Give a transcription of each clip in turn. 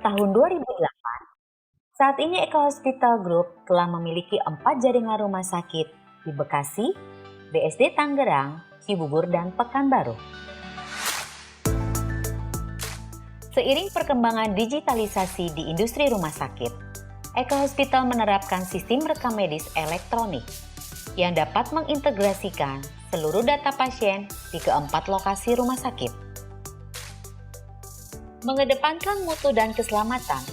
tahun 2008, saat ini Eka Hospital Group telah memiliki 4 jaringan rumah sakit di Bekasi, BSD Tangerang, Cibubur, dan Pekanbaru. Seiring perkembangan digitalisasi di industri rumah sakit, Eka Hospital menerapkan sistem rekam medis elektronik yang dapat mengintegrasikan seluruh data pasien di keempat lokasi rumah sakit. Mengedepankan mutu dan keselamatan,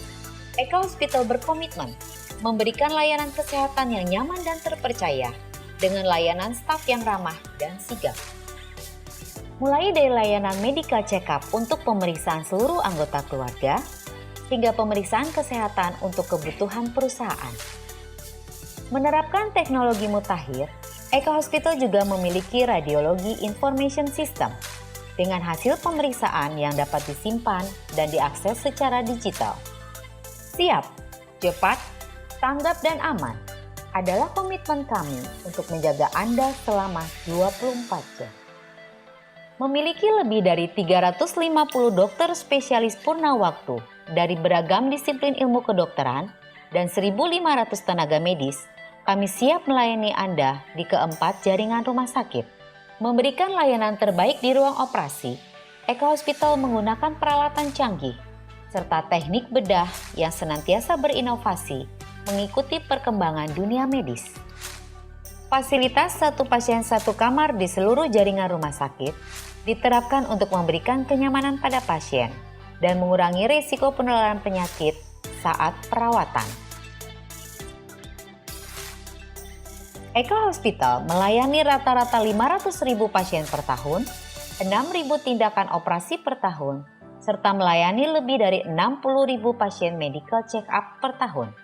Eka Hospital berkomitmen memberikan layanan kesehatan yang nyaman dan terpercaya dengan layanan staf yang ramah dan sigap. Mulai dari layanan medical check-up untuk pemeriksaan seluruh anggota keluarga, hingga pemeriksaan kesehatan untuk kebutuhan perusahaan. Menerapkan teknologi mutakhir, Eka Hospital juga memiliki radiologi information system dengan hasil pemeriksaan yang dapat disimpan dan diakses secara digital. Siap, cepat, tanggap, dan aman adalah komitmen kami untuk menjaga Anda selama 24 jam. Memiliki lebih dari 350 dokter spesialis purna waktu dari beragam disiplin ilmu kedokteran dan 1.500 tenaga medis, kami siap melayani Anda di keempat jaringan rumah sakit. Memberikan layanan terbaik di ruang operasi, Eka Hospital menggunakan peralatan canggih serta teknik bedah yang senantiasa berinovasi mengikuti perkembangan dunia medis. Fasilitas satu pasien satu kamar di seluruh jaringan rumah sakit diterapkan untuk memberikan kenyamanan pada pasien dan mengurangi risiko penularan penyakit saat perawatan. Eka Hospital melayani rata-rata 500.000 pasien per tahun, 6.000 tindakan operasi per tahun, serta melayani lebih dari 60.000 pasien medical check-up per tahun.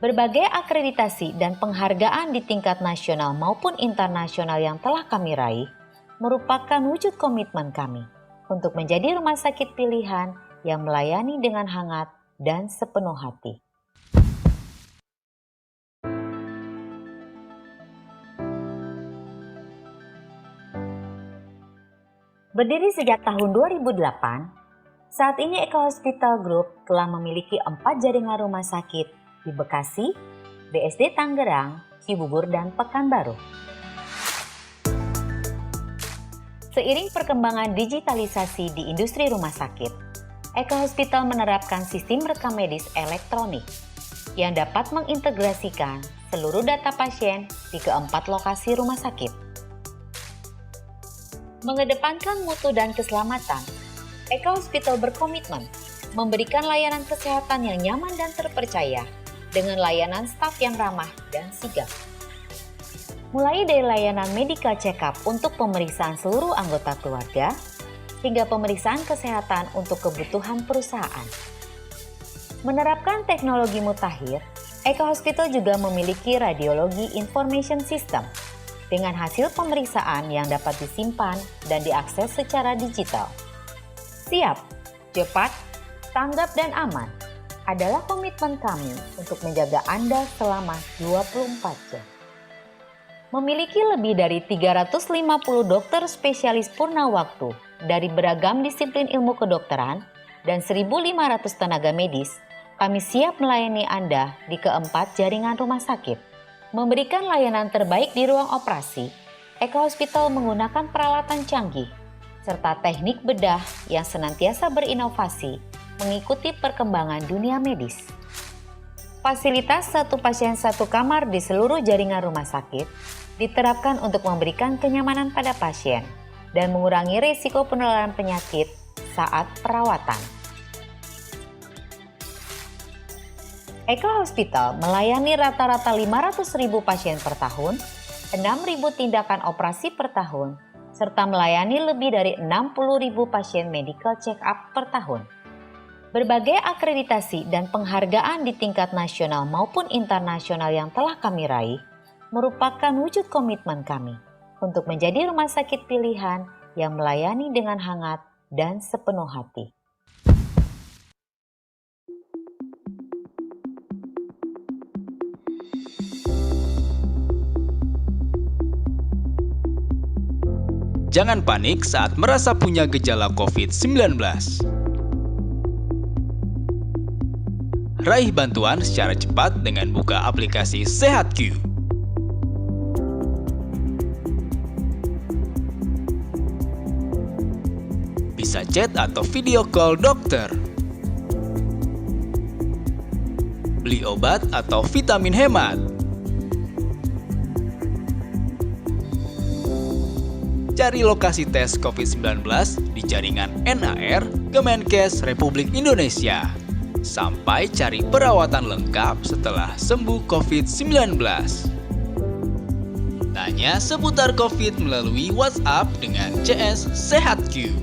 Berbagai akreditasi dan penghargaan di tingkat nasional maupun internasional yang telah kami raih merupakan wujud komitmen kami untuk menjadi rumah sakit pilihan yang melayani dengan hangat dan sepenuh hati. Berdiri sejak tahun 2008, saat ini Eka Hospital Group telah memiliki 4 jaringan rumah sakit di Bekasi, BSD Tangerang, Cibubur, dan Pekanbaru. Seiring perkembangan digitalisasi di industri rumah sakit, Eka Hospital menerapkan sistem rekam medis elektronik yang dapat mengintegrasikan seluruh data pasien di keempat lokasi rumah sakit. Mengedepankan mutu dan keselamatan, Eka Hospital berkomitmen memberikan layanan kesehatan yang nyaman dan terpercaya dengan layanan staf yang ramah dan sigap. Mulai dari layanan medical check-up untuk pemeriksaan seluruh anggota keluarga, hingga pemeriksaan kesehatan untuk kebutuhan perusahaan. Menerapkan teknologi mutakhir, Eka Hospital juga memiliki radiologi information system dengan hasil pemeriksaan yang dapat disimpan dan diakses secara digital. Siap, cepat, tanggap, dan aman adalah komitmen kami untuk menjaga Anda selama 24 jam. Memiliki lebih dari 350 dokter spesialis purna waktu dari beragam disiplin ilmu kedokteran dan 1.500 tenaga medis, kami siap melayani Anda di keempat jaringan rumah sakit. Memberikan layanan terbaik di ruang operasi, Eka Hospital menggunakan peralatan canggih serta teknik bedah yang senantiasa berinovasi mengikuti perkembangan dunia medis. Fasilitas satu pasien satu kamar di seluruh jaringan rumah sakit diterapkan untuk memberikan kenyamanan pada pasien dan mengurangi risiko penularan penyakit saat perawatan. Eka Hospital melayani rata-rata 500.000 pasien per tahun, 6.000 tindakan operasi per tahun, serta melayani lebih dari 60.000 pasien medical check-up per tahun. Berbagai akreditasi dan penghargaan di tingkat nasional maupun internasional yang telah kami raih merupakan wujud komitmen kami untuk menjadi rumah sakit pilihan yang melayani dengan hangat dan sepenuh hati. Jangan panik saat merasa punya gejala COVID-19. Raih bantuan secara cepat dengan buka aplikasi SehatQ. Bisa chat atau video call dokter. Beli obat atau vitamin hemat. Cari lokasi tes COVID-19 di jaringan NAR Kemenkes Republik Indonesia. Sampai cari perawatan lengkap setelah sembuh COVID-19. Tanya seputar COVID melalui WhatsApp dengan CS SehatQ.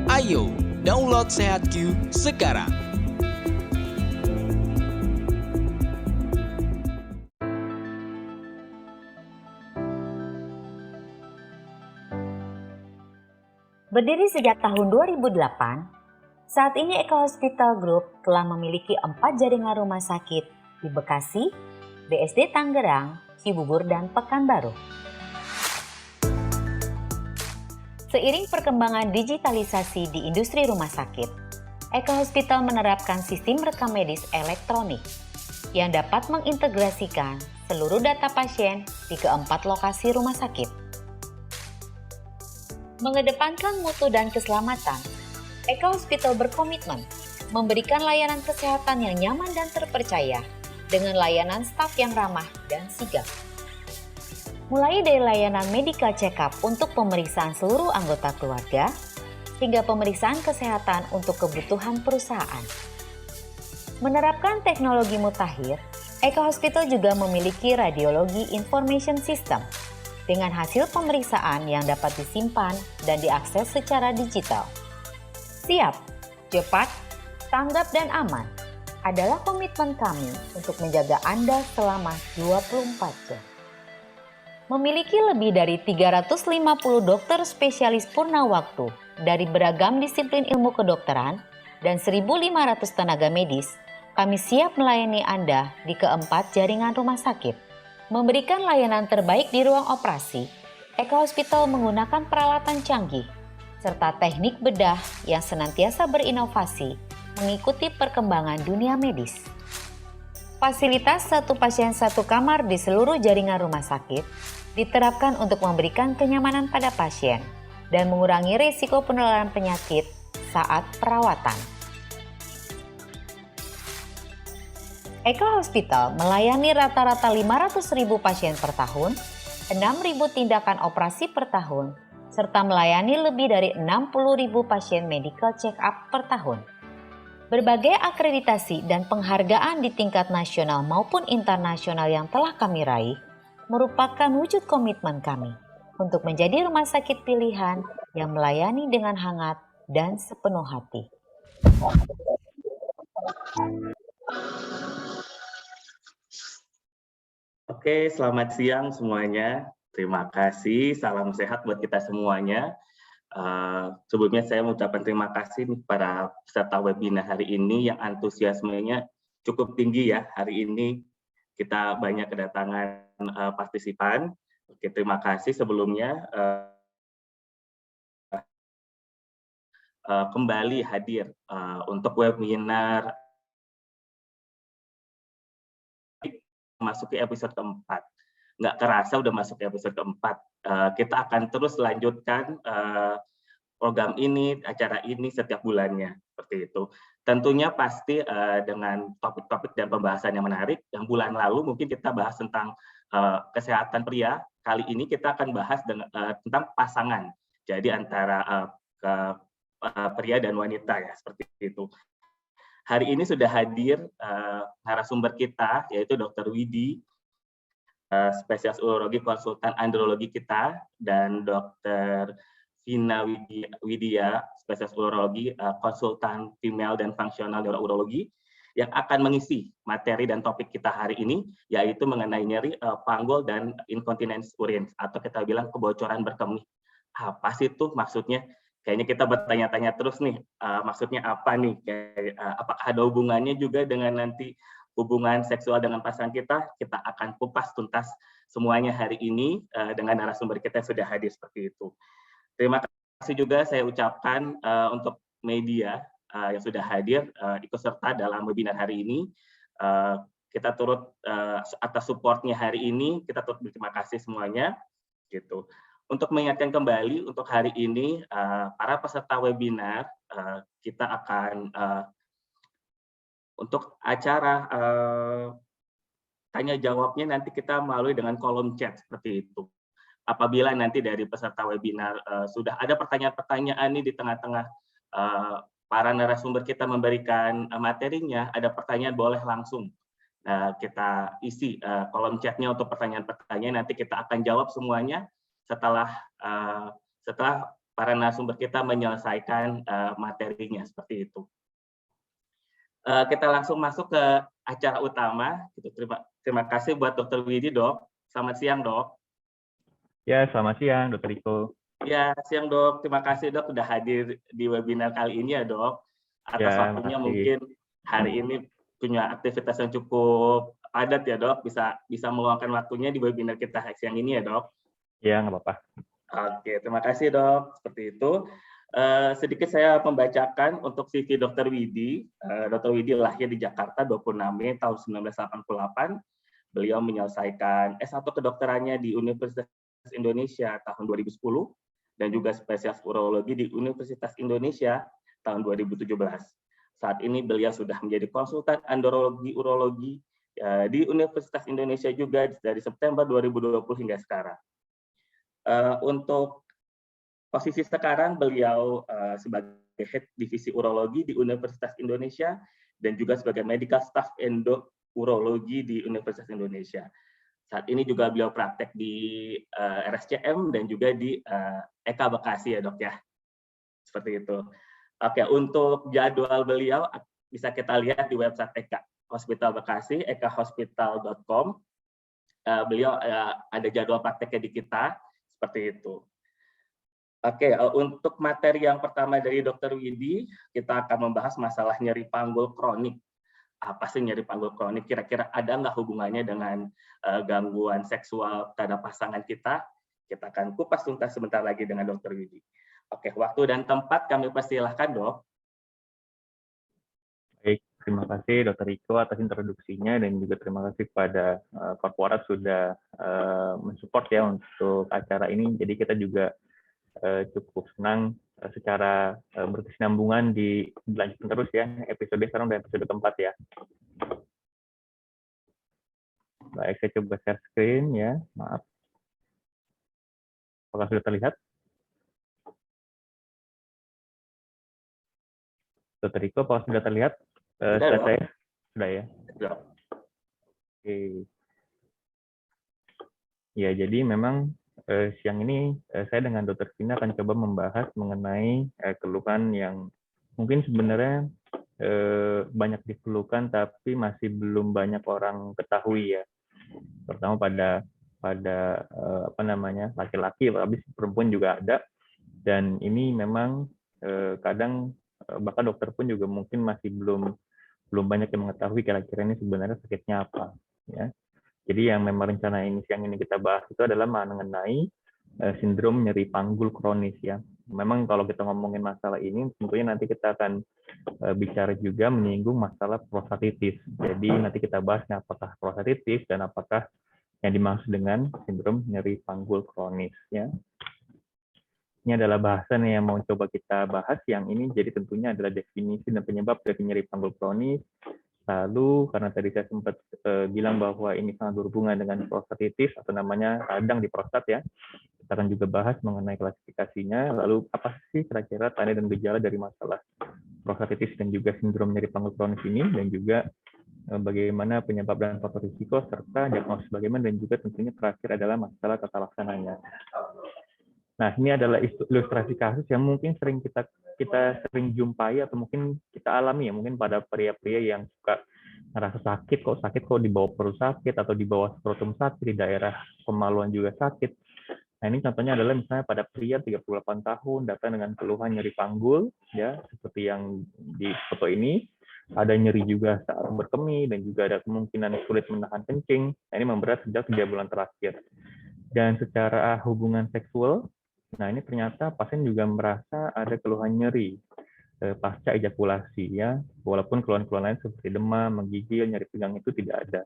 Ayo, download SehatQ sekarang. Berdiri sejak tahun 2008, saat ini Eka Hospital Group telah memiliki 4 jaringan rumah sakit di Bekasi, BSD Tangerang, Cibubur, dan Pekanbaru. Seiring perkembangan digitalisasi di industri rumah sakit, Eka Hospital menerapkan sistem rekam medis elektronik yang dapat mengintegrasikan seluruh data pasien di keempat lokasi rumah sakit. Mengedepankan mutu dan keselamatan, Eka Hospital berkomitmen memberikan layanan kesehatan yang nyaman dan terpercaya dengan layanan staf yang ramah dan sigap. Mulai dari layanan medical check-up untuk pemeriksaan seluruh anggota keluarga, hingga pemeriksaan kesehatan untuk kebutuhan perusahaan. Menerapkan teknologi mutakhir, Eka Hospital juga memiliki radiologi information system dengan hasil pemeriksaan yang dapat disimpan dan diakses secara digital. Siap, cepat, tanggap, dan aman adalah komitmen kami untuk menjaga Anda selama 24 jam. Memiliki lebih dari 350 dokter spesialis purna waktu dari beragam disiplin ilmu kedokteran dan 1.500 tenaga medis, kami siap melayani Anda di keempat jaringan rumah sakit. Memberikan layanan terbaik di ruang operasi, Eka Hospital menggunakan peralatan canggih serta teknik bedah yang senantiasa berinovasi mengikuti perkembangan dunia medis. Fasilitas satu pasien satu kamar di seluruh jaringan rumah sakit diterapkan untuk memberikan kenyamanan pada pasien dan mengurangi risiko penularan penyakit saat perawatan. Eka Hospital melayani rata-rata 500.000 pasien per tahun, 6.000 tindakan operasi per tahun, serta melayani lebih dari 60.000 pasien medical check-up per tahun. Berbagai akreditasi dan penghargaan di tingkat nasional maupun internasional yang telah kami raih merupakan wujud komitmen kami untuk menjadi rumah sakit pilihan yang melayani dengan hangat dan sepenuh hati. Oke, selamat siang semuanya. Terima kasih, salam sehat buat kita semuanya. Sebelumnya saya mengucapkan terima kasih para peserta webinar hari ini yang antusiasmenya cukup tinggi ya. Hari ini kita banyak kedatangan partisipan. Oke, terima kasih sebelumnya kembali hadir untuk webinar masuk ke episode keempat. Nggak kerasa udah masuk ke episode keempat. Kita akan terus lanjutkan program ini, acara ini setiap bulannya, seperti itu. Tentunya pasti dengan topik-topik dan pembahasan yang menarik. Yang bulan lalu mungkin kita bahas tentang kesehatan pria. Kali ini kita akan bahas tentang pasangan. Jadi antara pria dan wanita ya, seperti itu. Hari ini sudah hadir narasumber kita, yaitu Dr. Widi, spesialis urologi konsultan andrologi kita, dan Dr. Vina Widya, spesialis urologi konsultan female dan fungsional neurologi, yang akan mengisi materi dan topik kita hari ini, yaitu mengenai nyeri panggul dan inkontinens urin, atau kita bilang kebocoran berkemih. Apa sih itu maksudnya? Kayaknya kita bertanya-tanya terus nih, maksudnya apa nih? Apakah ada hubungannya juga dengan nanti hubungan seksual dengan pasangan kita? Kita akan kupas tuntas semuanya hari ini dengan narasumber kita yang sudah hadir seperti itu. Terima kasih juga saya ucapkan untuk media yang sudah hadir ikut serta dalam webinar hari ini. Kita turut atas support-nya hari ini, kita turut berterima kasih semuanya gitu. Untuk mengingatkan kembali untuk hari ini para peserta webinar kita akan untuk acara tanya jawabnya nanti kita melalui dengan kolom chat seperti itu. Apabila nanti dari peserta webinar sudah ada pertanyaan-pertanyaan nih di tengah-tengah para narasumber kita memberikan materinya, ada pertanyaan boleh langsung kita isi kolom chatnya untuk pertanyaan-pertanyaan, nanti kita akan jawab semuanya setelah para narasumber kita menyelesaikan materinya seperti itu. Kita langsung masuk ke acara utama. Terima kasih buat Dr. Widi, Dok. Selamat siang, Dok. Ya, selamat siang, Dr. Riko. Ya, siang, Dok. Terima kasih, Dok, sudah hadir di webinar kali ini ya, Dok. Atas waktunya mungkin hari ini punya aktivitas yang cukup padat ya, Dok. Bisa meluangkan waktunya di webinar kita siang ini ya, Dok. Ya, nggak apa-apa. Oke, terima kasih, Dok. Seperti itu. Sedikit saya membacakan untuk CV Dr. Widi. Dr. Widi lahir di Jakarta 26 Mei tahun 1988. Beliau menyelesaikan S1 kedokterannya di Universitas Indonesia tahun 2010 dan juga spesialis urologi di Universitas Indonesia tahun 2017. Saat ini beliau sudah menjadi konsultan andrologi urologi di Universitas Indonesia juga dari September 2020 hingga sekarang. Untuk posisi sekarang beliau sebagai Head Divisi Urologi di Universitas Indonesia dan juga sebagai Medical Staff Endo Urologi di Universitas Indonesia. Saat ini juga beliau praktek di RSCM dan juga di EKA Bekasi ya, Dok ya. Seperti itu. Oke, untuk jadwal beliau bisa kita lihat di website EKA Hospital Bekasi, ekahospital.com. Beliau ada jadwal prakteknya di kita seperti itu. Oke, untuk materi yang pertama dari Dr. Widi, kita akan membahas masalah nyeri panggul kronik. Apa sih nyeri panggul kronik? Kira-kira ada nggak hubungannya dengan gangguan seksual pada pasangan kita? Kita akan kupas tuntas sebentar lagi dengan Dr. Widi. Oke, waktu dan tempat kami persilahkan, Dok. Baik, terima kasih Dr. Riko atas introduksinya dan juga terima kasih kepada korporat sudah mensupport ya untuk acara ini. Jadi kita juga cukup senang secara berkesinambungan dilanjutkan terus ya episode sekarang dan episode keempat ya. Baik, saya coba share screen ya, maaf. Apakah sudah terlihat? Dr. Riko, apakah sudah terlihat? Saya? Sudah ya? Sudah. Oke. Ya, jadi memang siang ini saya dengan Dr. Vina akan coba membahas mengenai keluhan yang mungkin sebenarnya banyak dikeluhkan tapi masih belum banyak orang ketahui ya. Pertama pada apa namanya laki-laki, habis perempuan juga ada. Dan ini memang kadang bahkan dokter pun juga mungkin masih belum banyak yang mengetahui kira-kira ini sebenarnya sakitnya apa ya. Jadi yang memang rencana ini siang ini kita bahas itu adalah mengenai sindrom nyeri panggul kronis ya. Memang kalau kita ngomongin masalah ini tentunya nanti kita akan bicara juga menyinggung masalah prostatitis. Jadi nanti kita bahasnya apakah prostatitis dan apakah yang dimaksud dengan sindrom nyeri panggul kronis ya. Ini adalah bahasan yang mau coba kita bahas yang ini, jadi tentunya adalah definisi dan penyebab dari nyeri panggul kronis. Lalu karena tadi saya sempat bilang bahwa ini sangat berhubungan dengan prostatitis atau namanya radang di prostat ya. Kita akan juga bahas mengenai klasifikasinya, lalu apa sih kira-kira tanda dan gejala dari masalah prostatitis dan juga sindrom nyeri panggul kronis ini, dan juga bagaimana penyebab dan faktor risiko serta diagnosis bagaimana, dan juga tentunya terakhir adalah masalah tata laksananya. Nah, ini adalah ilustrasi kasus yang mungkin sering kita sering jumpai atau mungkin kita alami ya, mungkin pada pria-pria yang suka ngerasa sakit kok di bawah perut sakit atau di bawah skrotum sakit, di daerah kemaluan juga sakit. Nah, ini contohnya adalah misalnya pada pria 38 tahun datang dengan keluhan nyeri panggul ya, seperti yang di foto ini. Ada nyeri juga saat berkemih dan juga ada kemungkinan sulit menahan kencing. Nah, ini memberat sejak 3 bulan terakhir. Dan secara hubungan seksual, nah ini ternyata pasien juga merasa ada keluhan nyeri. pasca ejakulasi ya, walaupun keluhan-keluhan lain seperti demam, menggigil, nyeri pinggang itu tidak ada.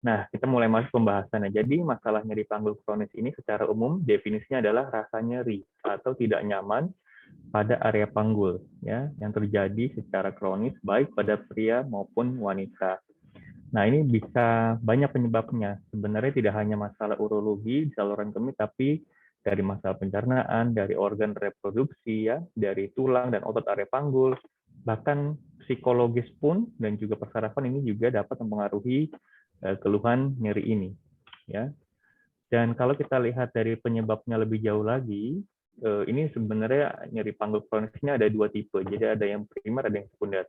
Nah, kita mulai masuk pembahasannya. Jadi, masalah nyeri panggul kronis ini secara umum definisinya adalah rasa nyeri atau tidak nyaman pada area panggul ya, yang terjadi secara kronis baik pada pria maupun wanita. Nah, ini bisa banyak penyebabnya. Sebenarnya tidak hanya masalah urologi di saluran kemih, tapi dari masalah pencernaan, dari organ reproduksi ya, dari tulang dan otot area panggul, bahkan psikologis pun dan juga persarafan ini juga dapat mempengaruhi keluhan nyeri ini ya. Dan kalau kita lihat dari penyebabnya lebih jauh lagi, ini sebenarnya nyeri panggul kronisnya ada dua tipe. Jadi ada yang primer, ada yang sekunder.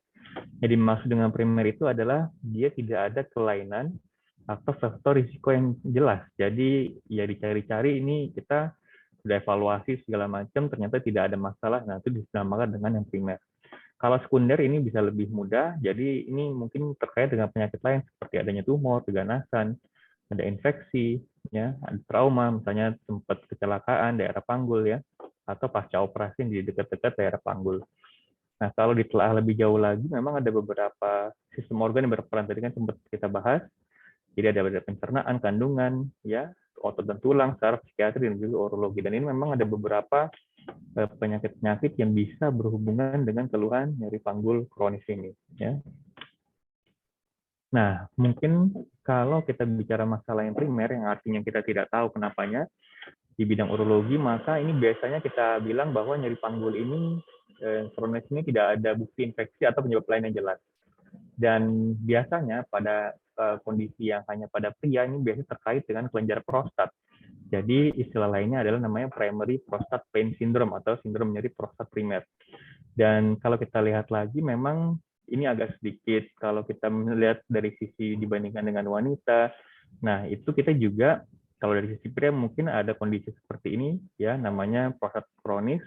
Jadi maksud dengan primer itu adalah dia tidak ada kelainan atau faktor risiko yang jelas. Jadi ya dicari-cari ini kita sudah evaluasi segala macam, ternyata tidak ada masalah. Nah itu dinamakan dengan yang primer. Kalau sekunder ini bisa lebih mudah, jadi ini mungkin terkait dengan penyakit lain seperti adanya tumor, keganasan, ada infeksi, ya, ada trauma, misalnya sempat kecelakaan daerah panggul ya, atau pasca operasi di dekat-dekat daerah panggul. Nah, kalau ditelaah lebih jauh lagi, memang ada beberapa sistem organ yang berperan tadi kan sempat kita bahas. Jadi ada pencernaan, kandungan, ya, otot dan tulang, saraf, psikiatri, dan juga urologi. Dan ini memang ada beberapa penyakit-penyakit yang bisa berhubungan dengan keluhan nyeri panggul kronis ini. Ya. Nah, mungkin kalau kita bicara masalah yang primer, yang artinya kita tidak tahu kenapanya, di bidang urologi, maka ini biasanya kita bilang bahwa nyeri panggul ini, kronis ini tidak ada bukti infeksi atau penyebab lain yang jelas. Dan biasanya pada kondisi yang hanya pada pria, ini biasanya terkait dengan kelenjar prostat. Jadi istilah lainnya adalah namanya primary prostate pain syndrome atau sindrom nyeri prostat primer. Dan kalau kita lihat lagi memang ini agak sedikit kalau kita melihat dari sisi dibandingkan dengan wanita. Nah, itu kita juga kalau dari sisi pria mungkin ada kondisi seperti ini ya, namanya prostat kronis,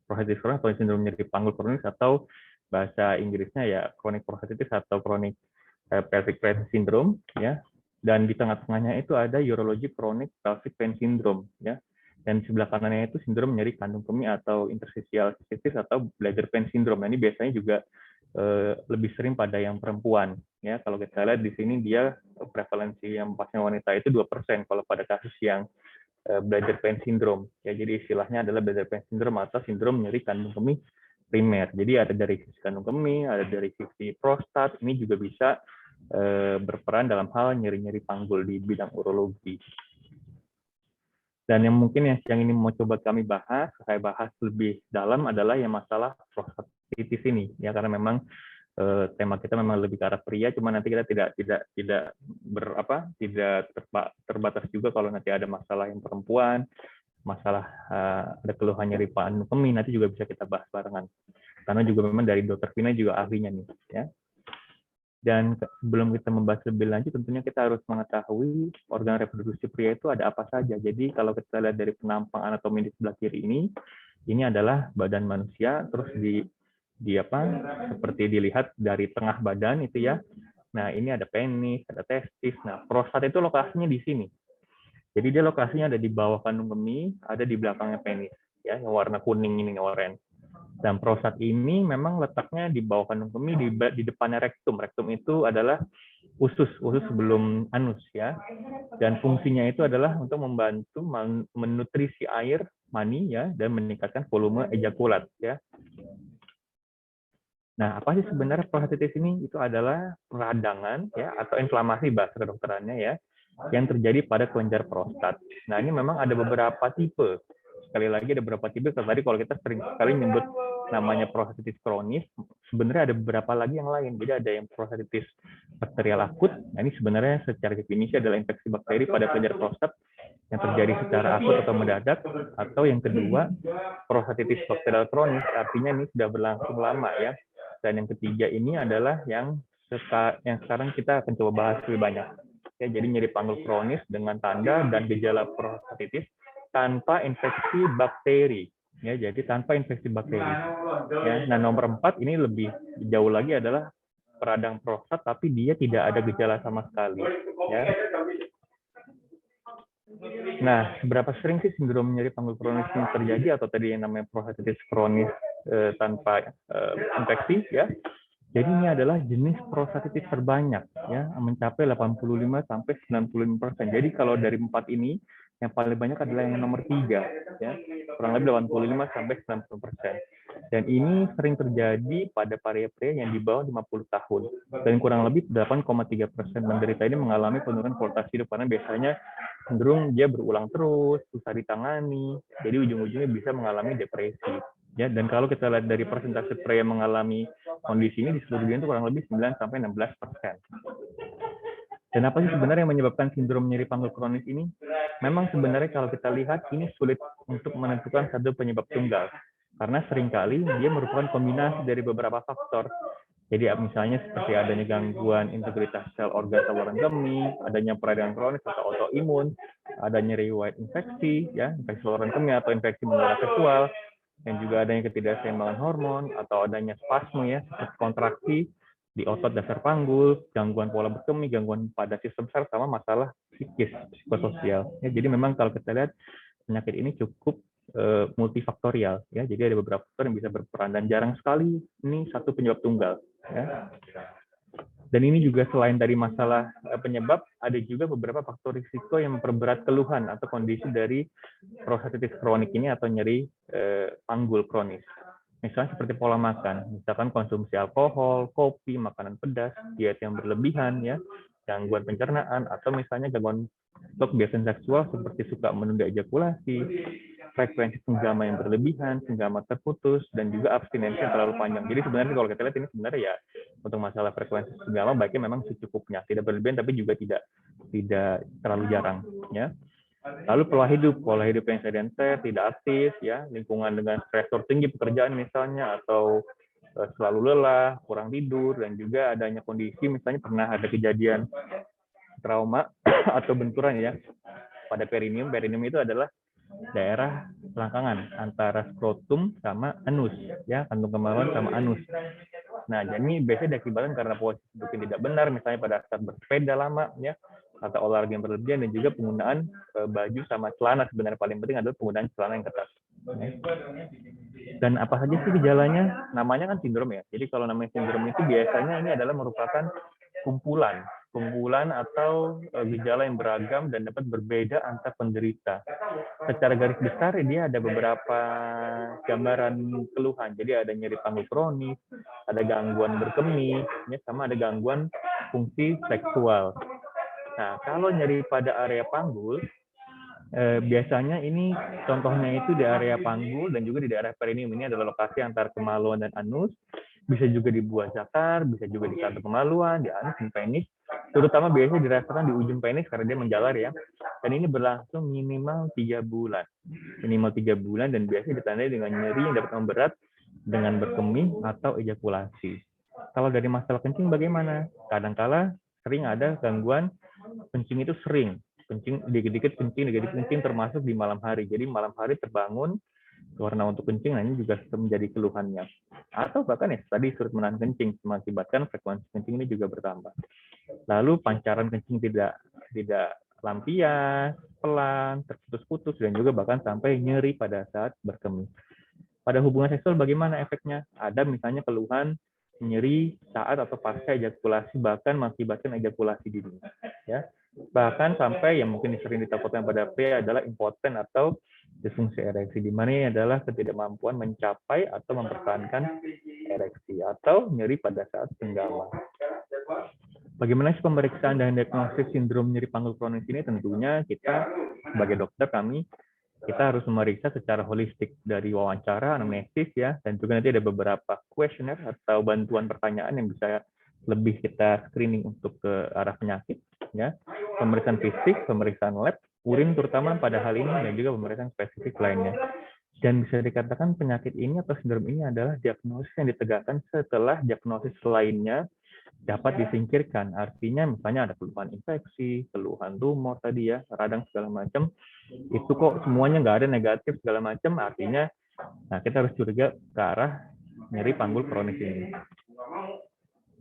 prostatitis kronis atau sindrom nyeri panggul kronis atau bahasa Inggrisnya ya chronic prostatitis atau chronic pelvic pain syndrome ya. Dan di tengah-tengahnya itu ada urologic chronic pelvic pain syndrome ya. Dan di sebelah kanannya itu sindrom nyeri kandung kemih atau interstitial cystitis atau bladder pain syndrome. Nah, ini biasanya juga lebih sering pada yang perempuan ya. Kalau kita lihat di sini dia prevalensi yang pasien wanita itu 2% kalau pada kasus yang bladder pain syndrome ya. Jadi istilahnya adalah bladder pain syndrome atau sindrom nyeri kandung kemih primer. Jadi ada dari sisi kandung kemih, ada dari sisi prostat. Ini juga bisa berperan dalam hal nyeri-nyeri panggul di bidang urologi. Dan yang mungkin yang ini mau coba kami bahas, saya bahas lebih dalam adalah yang masalah prostatitis ini ya, karena memang tema kita memang lebih ke arah pria, cuma nanti kita tidak terbatas juga kalau nanti ada masalah yang perempuan, masalah ada keluhan nyeri kandung kemih, nanti juga bisa kita bahas barengan. Karena juga memang dari Dr. Vina juga ahlinya nih ya. Dan sebelum kita membahas lebih lanjut, tentunya kita harus mengetahui organ reproduksi pria itu ada apa saja. Jadi kalau kita lihat dari penampang anatomi di sebelah kiri ini adalah badan manusia, terus seperti dilihat dari tengah badan itu ya. Nah ini ada penis, ada testis. Nah prostat itu lokasinya di sini. Jadi dia lokasinya ada di bawah kandung kemih, ada di belakangnya penis, ya, yang warna kuning ini, oranye. Dan prostat ini memang letaknya di bawah kandung kemih, di depannya rektum. Rektum itu adalah usus sebelum anus ya. Dan fungsinya itu adalah untuk membantu menutrisi air mani ya dan meningkatkan volume ejakulat ya. Nah, apa sih sebenarnya prostatitis ini? Itu adalah peradangan ya atau inflamasi bahasa kedokterannya ya yang terjadi pada kelenjar prostat. Nah, ini memang ada beberapa tipe. Sekali lagi ada beberapa tipe. Tadi kalau kita sering sekali nyebut namanya prostatitis kronis, sebenarnya ada beberapa lagi yang lain. Jadi ada yang prostatitis bakterial akut. Nah, ini sebenarnya secara definisi adalah infeksi bakteri pada kelenjar prostat yang terjadi secara akut atau mendadak. Atau yang kedua, prostatitis bakterial kronis, artinya ini sudah berlangsung lama ya. Dan yang ketiga ini adalah yang sekarang kita akan coba bahas lebih banyak. Ya, jadi nyeri panggul kronis dengan tanda dan gejala prostatitis tanpa infeksi bakteri. Ya, jadi tanpa infeksi bakteri. Ya, nah nomor 4 ini lebih jauh lagi adalah peradang prostat tapi dia tidak ada gejala sama sekali. Ya. Nah, seberapa sering sih sindrom nyeri panggul kronis ini terjadi atau tadi yang namanya prostatitis kronis tanpa infeksi ya. Jadi ini adalah jenis prostatitis terbanyak ya, mencapai 85 sampai 95%. Jadi kalau dari 4 ini yang paling banyak adalah yang nomor 3 ya, kurang lebih 85 sampai 90%. Dan ini sering terjadi pada pria-pria yang di bawah 50 tahun. Dan kurang lebih 8,3% menderita ini mengalami penurunan kualitas hidup karena biasanya cenderung dia berulang terus, susah ditangani, jadi ujung-ujungnya bisa mengalami depresi. Ya, dan kalau kita lihat dari persentase pria yang mengalami kondisi ini di seluruh dunia itu kurang lebih 9-16%. Dan apa sih sebenarnya yang menyebabkan sindrom nyeri panggul kronis ini? Memang sebenarnya kalau kita lihat ini sulit untuk menentukan satu penyebab tunggal. Karena seringkali dia merupakan kombinasi dari beberapa faktor. Jadi misalnya seperti adanya gangguan integritas sel organ saluran kemih, adanya peradangan kronis atau autoimun, adanya riwayat infeksi, ya, infeksi saluran kemih atau infeksi menular seksual, dan juga adanya ketidakseimbangan hormon atau adanya spasme ya, seperti kontraksi di otot dasar panggul, gangguan pola berkemih, gangguan pada sistem saraf, sama masalah psikis, psikososial. Ya, jadi memang kalau kita lihat penyakit ini cukup multifaktorial ya, jadi ada beberapa faktor yang bisa berperan dan jarang sekali ini satu penyebab tunggal ya. Dan ini juga selain dari masalah penyebab, ada juga beberapa faktor risiko yang memperberat keluhan atau kondisi dari prostatitis kronik ini atau nyeri panggul kronis. Misalnya seperti pola makan, misalkan konsumsi alkohol, kopi, makanan pedas, diet yang berlebihan ya, gangguan pencernaan, atau misalnya gangguan kebiasaan seksual seperti suka menunda ejakulasi, frekuensi senggama yang berlebihan, senggama terputus, dan juga abstinensi yang terlalu panjang. Jadi sebenarnya kalau kita lihat ini sebenarnya ya untuk masalah frekuensi senggama baiknya memang secukupnya, tidak berlebihan tapi juga tidak terlalu jarang ya. Lalu pola hidup yang sedenter, tidak aktif ya, lingkungan dengan stresor tinggi pekerjaan misalnya, atau selalu lelah, kurang tidur, dan juga adanya kondisi misalnya pernah ada kejadian trauma atau benturan ya pada perineum. Perineum itu adalah daerah selangkangan antara skrotum sama anus ya, kantung kemaluan sama anus. Nah, jadi ini biasanya diakibatkan karena posisi duduk yang tidak benar, misalnya pada saat bersepeda lama ya, atau olahraga yang berlebihan, dan juga penggunaan baju sama celana. Sebenarnya paling penting adalah penggunaan celana yang ketat. Dan apa saja sih gejalanya? Namanya kan sindrom ya. Jadi kalau namanya sindrom itu biasanya ini adalah merupakan kumpulan atau gejala yang beragam dan dapat berbeda antar penderita. Secara garis besar dia ada beberapa gambaran keluhan. Jadi ada nyeri panggul kronis, ada gangguan berkemih, ya, sama ada gangguan fungsi seksual. Nah, kalau nyeri pada area panggul, biasanya ini contohnya itu di area panggul dan juga di daerah perineum. Ini adalah lokasi antara kemaluan dan anus. Bisa juga di buah zakar, bisa juga di kantung kemaluan, di anus, di penis. Terutama biasanya dirasakan di ujung penis karena dia menjalar ya. Dan ini berlangsung minimal 3 bulan. Minimal 3 bulan dan biasanya ditandai dengan nyeri yang dapat memberat dengan berkemih atau ejakulasi. Kalau dari masalah kencing bagaimana? Kadang-kala sering ada gangguan kencing itu sering. Kencing dikit-dikit kencing termasuk di malam hari. Jadi malam hari terbangun karena untuk kencing, nah ini juga menjadi keluhannya. Atau bahkan ya tadi sulit menahan kencing mengakibatkan frekuensi kencing ini juga bertambah. Lalu pancaran kencing tidak lampias, pelan, terputus-putus, dan juga bahkan sampai nyeri pada saat berkemih. Pada hubungan seksual bagaimana efeknya? Ada misalnya keluhan nyeri saat atau pasca ejakulasi, bahkan mengakibatkan ejakulasi dini. Ya. Bahkan sampai yang mungkin sering ditakutkan pada pria adalah impoten atau disfungsi ereksi, di mana ini adalah ketidakmampuan mencapai atau mempertahankan ereksi atau nyeri pada saat senggama. Bagaimana sih pemeriksaan dan diagnosis sindrom nyeri panggul kronis ini? Tentunya kita sebagai dokter kita harus memeriksa secara holistik dari wawancara, anamnesis ya, dan juga nanti ada beberapa kuesioner atau bantuan pertanyaan yang bisa lebih kita screening untuk ke arah penyakit ya. Pemeriksaan fisik, pemeriksaan lab, urin terutama pada hal ini, dan juga pemeriksaan spesifik lainnya. Dan bisa dikatakan penyakit ini atau sindrom ini adalah diagnosis yang ditegakkan setelah diagnosis lainnya dapat disingkirkan. Artinya misalnya ada keluhan infeksi, keluhan tumor tadi ya, radang segala macam, itu kok semuanya nggak ada negatif segala macam, artinya nah kita harus curiga ke arah nyeri panggul kronis ini.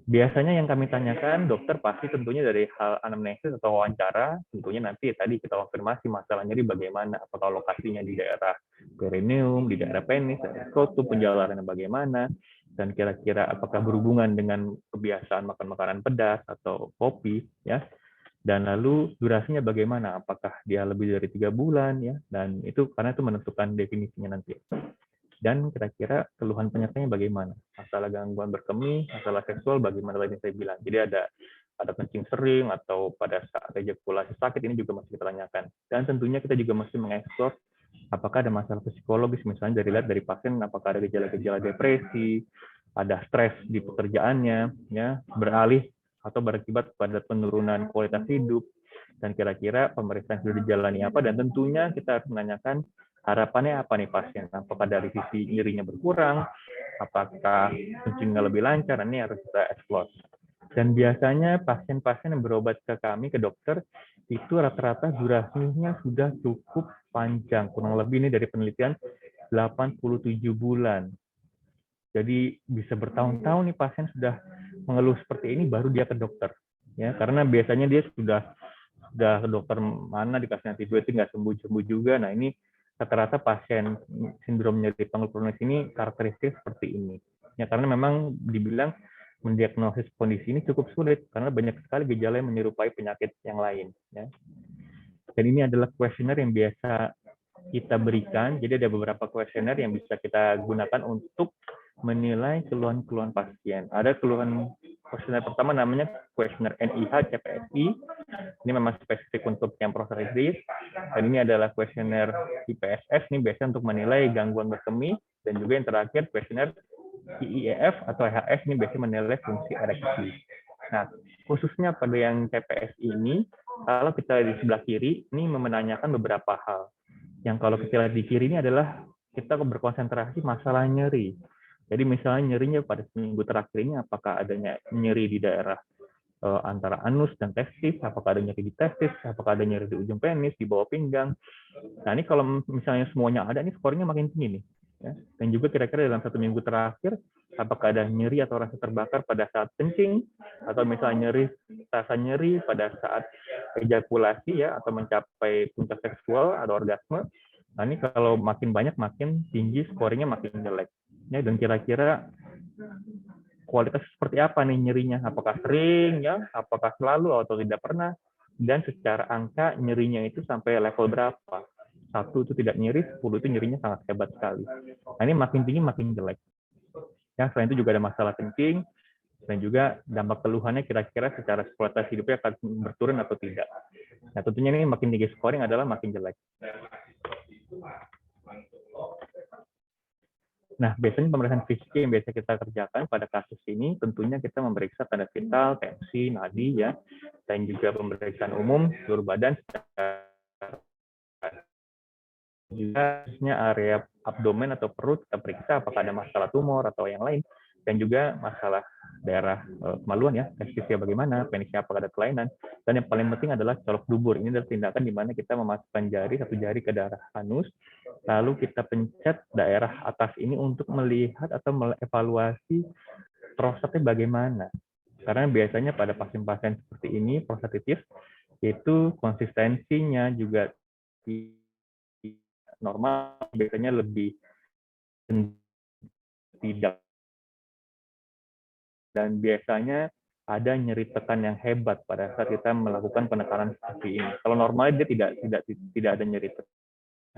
Biasanya yang kami tanyakan, dokter pasti tentunya dari hal anamnesis atau wawancara, tentunya nanti tadi kita konfirmasi masalah nyeri bagaimana, apakah lokasinya di daerah perineum, di daerah penis, skrotum, penjalarannya bagaimana, dan kira-kira apakah berhubungan dengan kebiasaan makan makanan pedas atau kopi, ya. Dan lalu durasinya bagaimana, apakah dia lebih dari 3 bulan, ya, dan itu karena itu menentukan definisinya nanti. Dan kira-kira keluhan penyertanya bagaimana? Masalah gangguan berkemih, masalah seksual, bagaimana tadi saya bilang. Jadi ada kencing sering atau pada saat ejakulasi sakit, ini juga masih kita tanyakan. Dan tentunya kita juga masih mengeksplor apakah ada masalah psikologis, misalnya dilihat dari pasien apakah ada gejala-gejala depresi, ada stres di pekerjaannya, ya, beralih atau berakibat pada penurunan kualitas hidup, dan kira-kira pemeriksaan sudah dijalani apa, dan tentunya kita harus menanyakan harapannya apa nih pasien, apakah dari sisi nyerinya berkurang, apakah kencingnya lebih lancar, ini harus kita eksplor. Dan biasanya pasien-pasien yang berobat ke kami, ke dokter, itu rata-rata durasinya sudah cukup panjang, kurang lebih ini dari penelitian 87 bulan. Jadi bisa bertahun-tahun nih pasien sudah mengeluh seperti ini, baru dia ke dokter. Ya, karena biasanya dia sudah ke dokter mana dikasih antibiotik nggak sembuh-sembuh juga. Nah, ini rata-rata pasien sindrom nyeri panggul kronis ini karakteristik seperti ini. Ya, karena memang dibilang mendiagnosis kondisi ini cukup sulit karena banyak sekali gejala yang menyerupai penyakit yang lain. Ya. Dan ini adalah kuesioner yang biasa kita berikan. Jadi ada beberapa kuesioner yang bisa kita gunakan untuk menilai keluhan-keluhan pasien. Ada keluhan kuesioner pertama namanya kuesioner NIH CPSI. Ini memang spesifik untuk yang prostatitis. Dan ini adalah kuesioner IPSS, ini biasanya untuk menilai gangguan berkemih. Dan juga yang terakhir kuesioner IIEF atau HF, ini biasanya menilai fungsi ereksi. Nah, khususnya pada yang CPS ini, kalau kita di sebelah kiri, ini menanyakan beberapa hal. Yang kalau kita lihat di kiri ini adalah kita berkonsentrasi masalah nyeri. Jadi misalnya nyerinya pada seminggu terakhir ini, apakah adanya nyeri di daerah antara anus dan testis, apakah ada nyeri di testis, apakah ada nyeri di ujung penis, di bawah pinggang. Nah, ini kalau misalnya semuanya ada, ini skornya makin tinggi nih. Ya. Dan juga kira-kira dalam 1 minggu terakhir, apakah ada nyeri atau rasa terbakar pada saat kencing, atau misalnya rasa nyeri pada saat ejakulasi, ya, atau mencapai puncak seksual atau orgasme. Nah, ini kalau makin banyak, makin tinggi skornya, makin jelek. Ya, dan kira-kira kualitas seperti apa nih nyerinya? Apakah sering, ya? Apakah selalu atau tidak pernah? Dan secara angka nyerinya itu sampai level berapa? 1 itu tidak nyeri, 10 itu nyerinya sangat hebat sekali. Nah, ini makin tinggi makin jelek. Ya, selain itu juga ada masalah kencing, dan juga dampak keluhannya kira-kira secara kualitas hidupnya akan berturun atau tidak. Nah, tentunya ini makin tinggi scoring adalah makin jelek. Nah, biasanya pemeriksaan fisik yang biasa kita kerjakan pada kasus ini, tentunya kita memeriksa tanda vital, tensi, nadi, ya, dan juga pemeriksaan umum seluruh badan, juga area abdomen atau perut kita periksa apakah ada masalah tumor atau yang lain, dan juga masalah daerah kemaluan, ya, testisnya bagaimana, penisnya apakah ada kelainan, dan yang paling penting adalah colok dubur. Ini adalah tindakan di mana kita memasukkan satu jari ke daerah anus, lalu kita pencet daerah atas ini untuk melihat atau mengevaluasi prostatnya bagaimana. Karena biasanya pada pasien-pasien seperti ini, prostatitis, itu konsistensinya juga normal, biasanya lebih tidak, dan biasanya ada nyeri tekan yang hebat pada saat kita melakukan penekanan seperti ini. Kalau normal dia tidak ada nyeri tekan.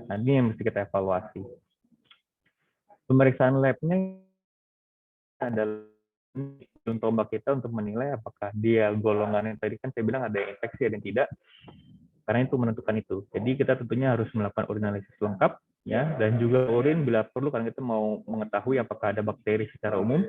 Nah, ini yang mesti kita evaluasi. Pemeriksaan labnya adalah ujung tombak kita untuk menilai apakah dia golongan yang tadi kan saya bilang ada yang infeksi, ada yang tidak. Karena itu menentukan itu. Jadi kita tentunya harus melakukan urinalisis lengkap, ya, dan juga urin bila perlu karena kita mau mengetahui apakah ada bakteri secara umum.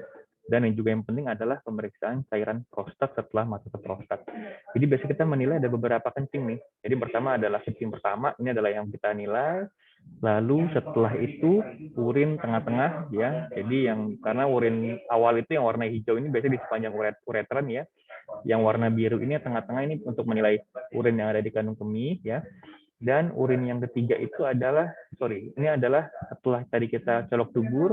Dan yang juga yang penting adalah pemeriksaan cairan prostat setelah masuk ke prostat. Jadi biasanya kita menilai ada beberapa kencing nih. Jadi pertama adalah kencing pertama, ini adalah yang kita nilai. Lalu setelah itu urin tengah-tengah, ya. Jadi yang karena urin awal itu yang warna hijau ini biasanya di sepanjang uretran, ya. Yang warna biru ini tengah-tengah ini untuk menilai urin yang ada di kandung kemih, ya. Dan urin yang ketiga itu adalah, ini adalah setelah tadi kita colok dubur,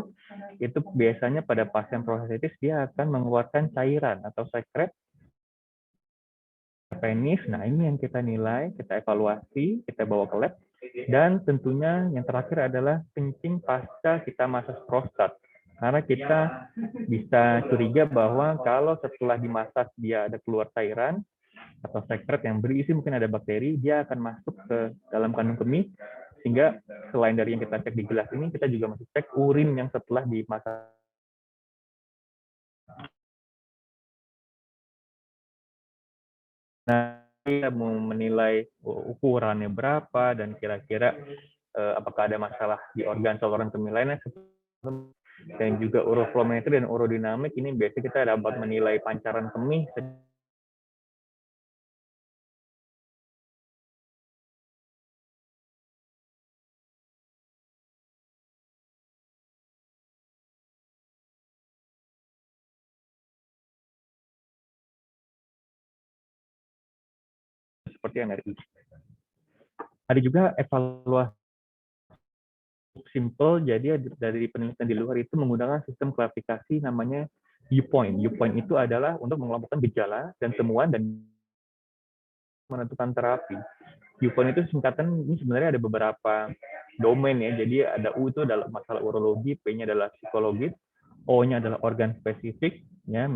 itu biasanya pada pasien prostatitis dia akan mengeluarkan cairan atau sekret penis. Nah, ini yang kita nilai, kita evaluasi, kita bawa ke lab. Dan tentunya yang terakhir adalah kencing pasca kita massage prostat. Karena kita bisa curiga bahwa kalau setelah dimassage dia ada keluar cairan atau sekret yang berisi mungkin ada bakteri, dia akan masuk ke dalam kandung kemih, sehingga selain dari yang kita cek di gelas ini, kita juga masih cek urin yang setelah dimasak. Nah, kita mau menilai ukurannya berapa dan kira-kira apakah ada masalah di organ saluran kemih lainnya, dan juga uroflometri dan urodinamik. Ini biasanya kita dapat menilai pancaran kemih seperti MRI. Ada juga evaluasi simple, jadi dari penelitian di luar itu menggunakan sistem klasifikasi namanya U-point. U-point itu adalah untuk mengelompokkan gejala dan temuan dan menentukan terapi. U-point itu singkatan, ini sebenarnya ada beberapa domain ya. Jadi ada U itu adalah masalah urologi, P-nya adalah psikologis, O-nya adalah organ spesifik, ya,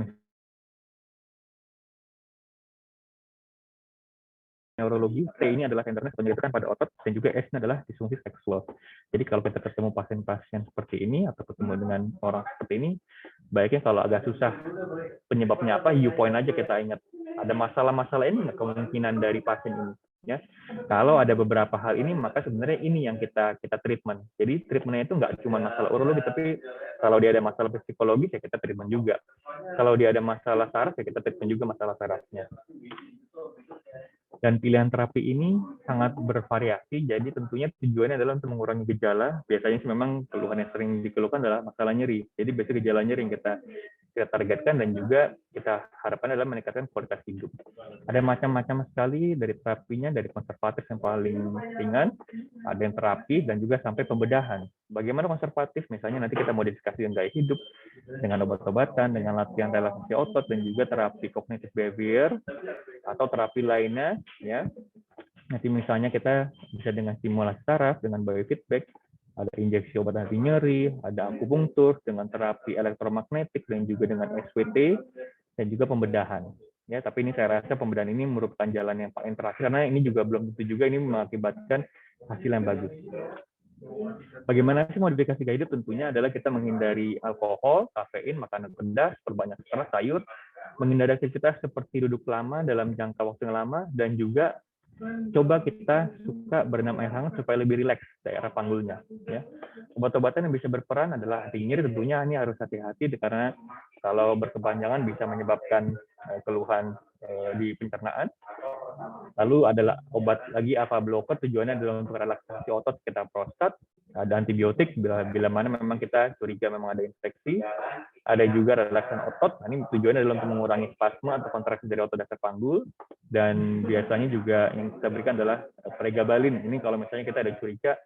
neurologi, T ini adalah tenderness penyertaan pada otot, dan juga S-nya adalah disfungsi seksual. Jadi kalau kita ketemu pasien-pasien seperti ini atau ketemu dengan orang seperti ini, baiknya kalau agak susah penyebabnya apa, U-point aja kita ingat. Ada masalah-masalah ini kemungkinan dari pasien ini. Ya, kalau ada beberapa hal ini, maka sebenarnya ini yang kita treatment. Jadi treatmentnya itu nggak cuma masalah urologi, tapi kalau dia ada masalah psikologis ya kita treatment juga. Kalau dia ada masalah saraf ya kita treatment juga masalah sarafnya. Dan pilihan terapi ini sangat bervariasi, jadi tentunya tujuannya adalah untuk mengurangi gejala. Biasanya sih memang keluhan yang sering dikeluhkan adalah masalah nyeri. Jadi biasanya gejala nyeri yang kita targetkan, dan juga kita harapkan adalah meningkatkan kualitas hidup. Ada macam-macam sekali dari terapinya, dari konservatif yang paling ringan, ada yang terapi, dan juga sampai pembedahan. Bagaimana konservatif? Misalnya nanti kita modifikasi gaya hidup dengan obat-obatan, dengan latihan relaksasi otot, dan juga terapi kognitif behavior atau terapi lainnya, ya. Nanti misalnya kita bisa dengan stimulasi saraf, dengan biofeedback, ada injeksi obat anti nyeri, ada akupunktur dengan terapi elektromagnetik, dan juga dengan SWT, dan juga pembedahan. Ya, tapi ini saya rasa pembedahan ini merupakan jalan yang paling terakhir, karena ini juga belum tentu juga ini mengakibatkan hasil yang bagus. Bagaimana sih modifikasi gaya hidup? Tentunya adalah kita menghindari alkohol, kafein, makanan pedas, perbanyak serat, sayur, menghindari aktivitas seperti duduk lama dalam jangka waktu yang lama, dan juga coba kita suka berendam air hangat supaya lebih rileks daerah panggulnya. Ya. Obat-obatan yang bisa berperan adalah anti nyeri, tentunya ini harus hati-hati karena kalau berkepanjangan bisa menyebabkan keluhan di pencernaan. Lalu adalah obat lagi alpha blocker, tujuannya adalah untuk relaksasi otot sekitar prostat. Ada antibiotik bila mana memang kita curiga memang ada infeksi. Ada juga relaksan otot. Nah, ini tujuannya adalah untuk mengurangi spasme atau kontraksi dari otot dasar panggul. Dan biasanya juga yang kita berikan adalah pregabalin. Ini kalau misalnya kita ada curiga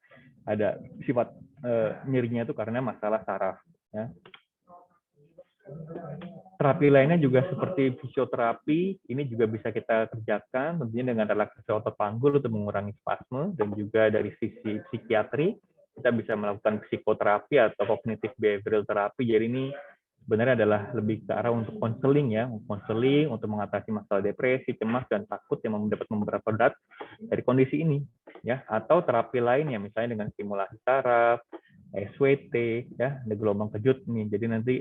ada sifat nyerinya itu karena masalah saraf. Ya. Terapi lainnya juga seperti fisioterapi, ini juga bisa kita kerjakan tentunya dengan relaksasi otot panggul untuk mengurangi spasme, dan juga dari sisi psikiatri kita bisa melakukan psikoterapi atau kognitif behavioral terapi. Jadi ini sebenarnya adalah lebih ke arah untuk konseling, ya, konseling untuk mengatasi masalah depresi, cemas, dan takut yang mendapat beberapa berat dari kondisi ini, ya. Atau terapi lainnya misalnya dengan stimulasi saraf, SWT, ya, ada gelombang kejut nih. Jadi nanti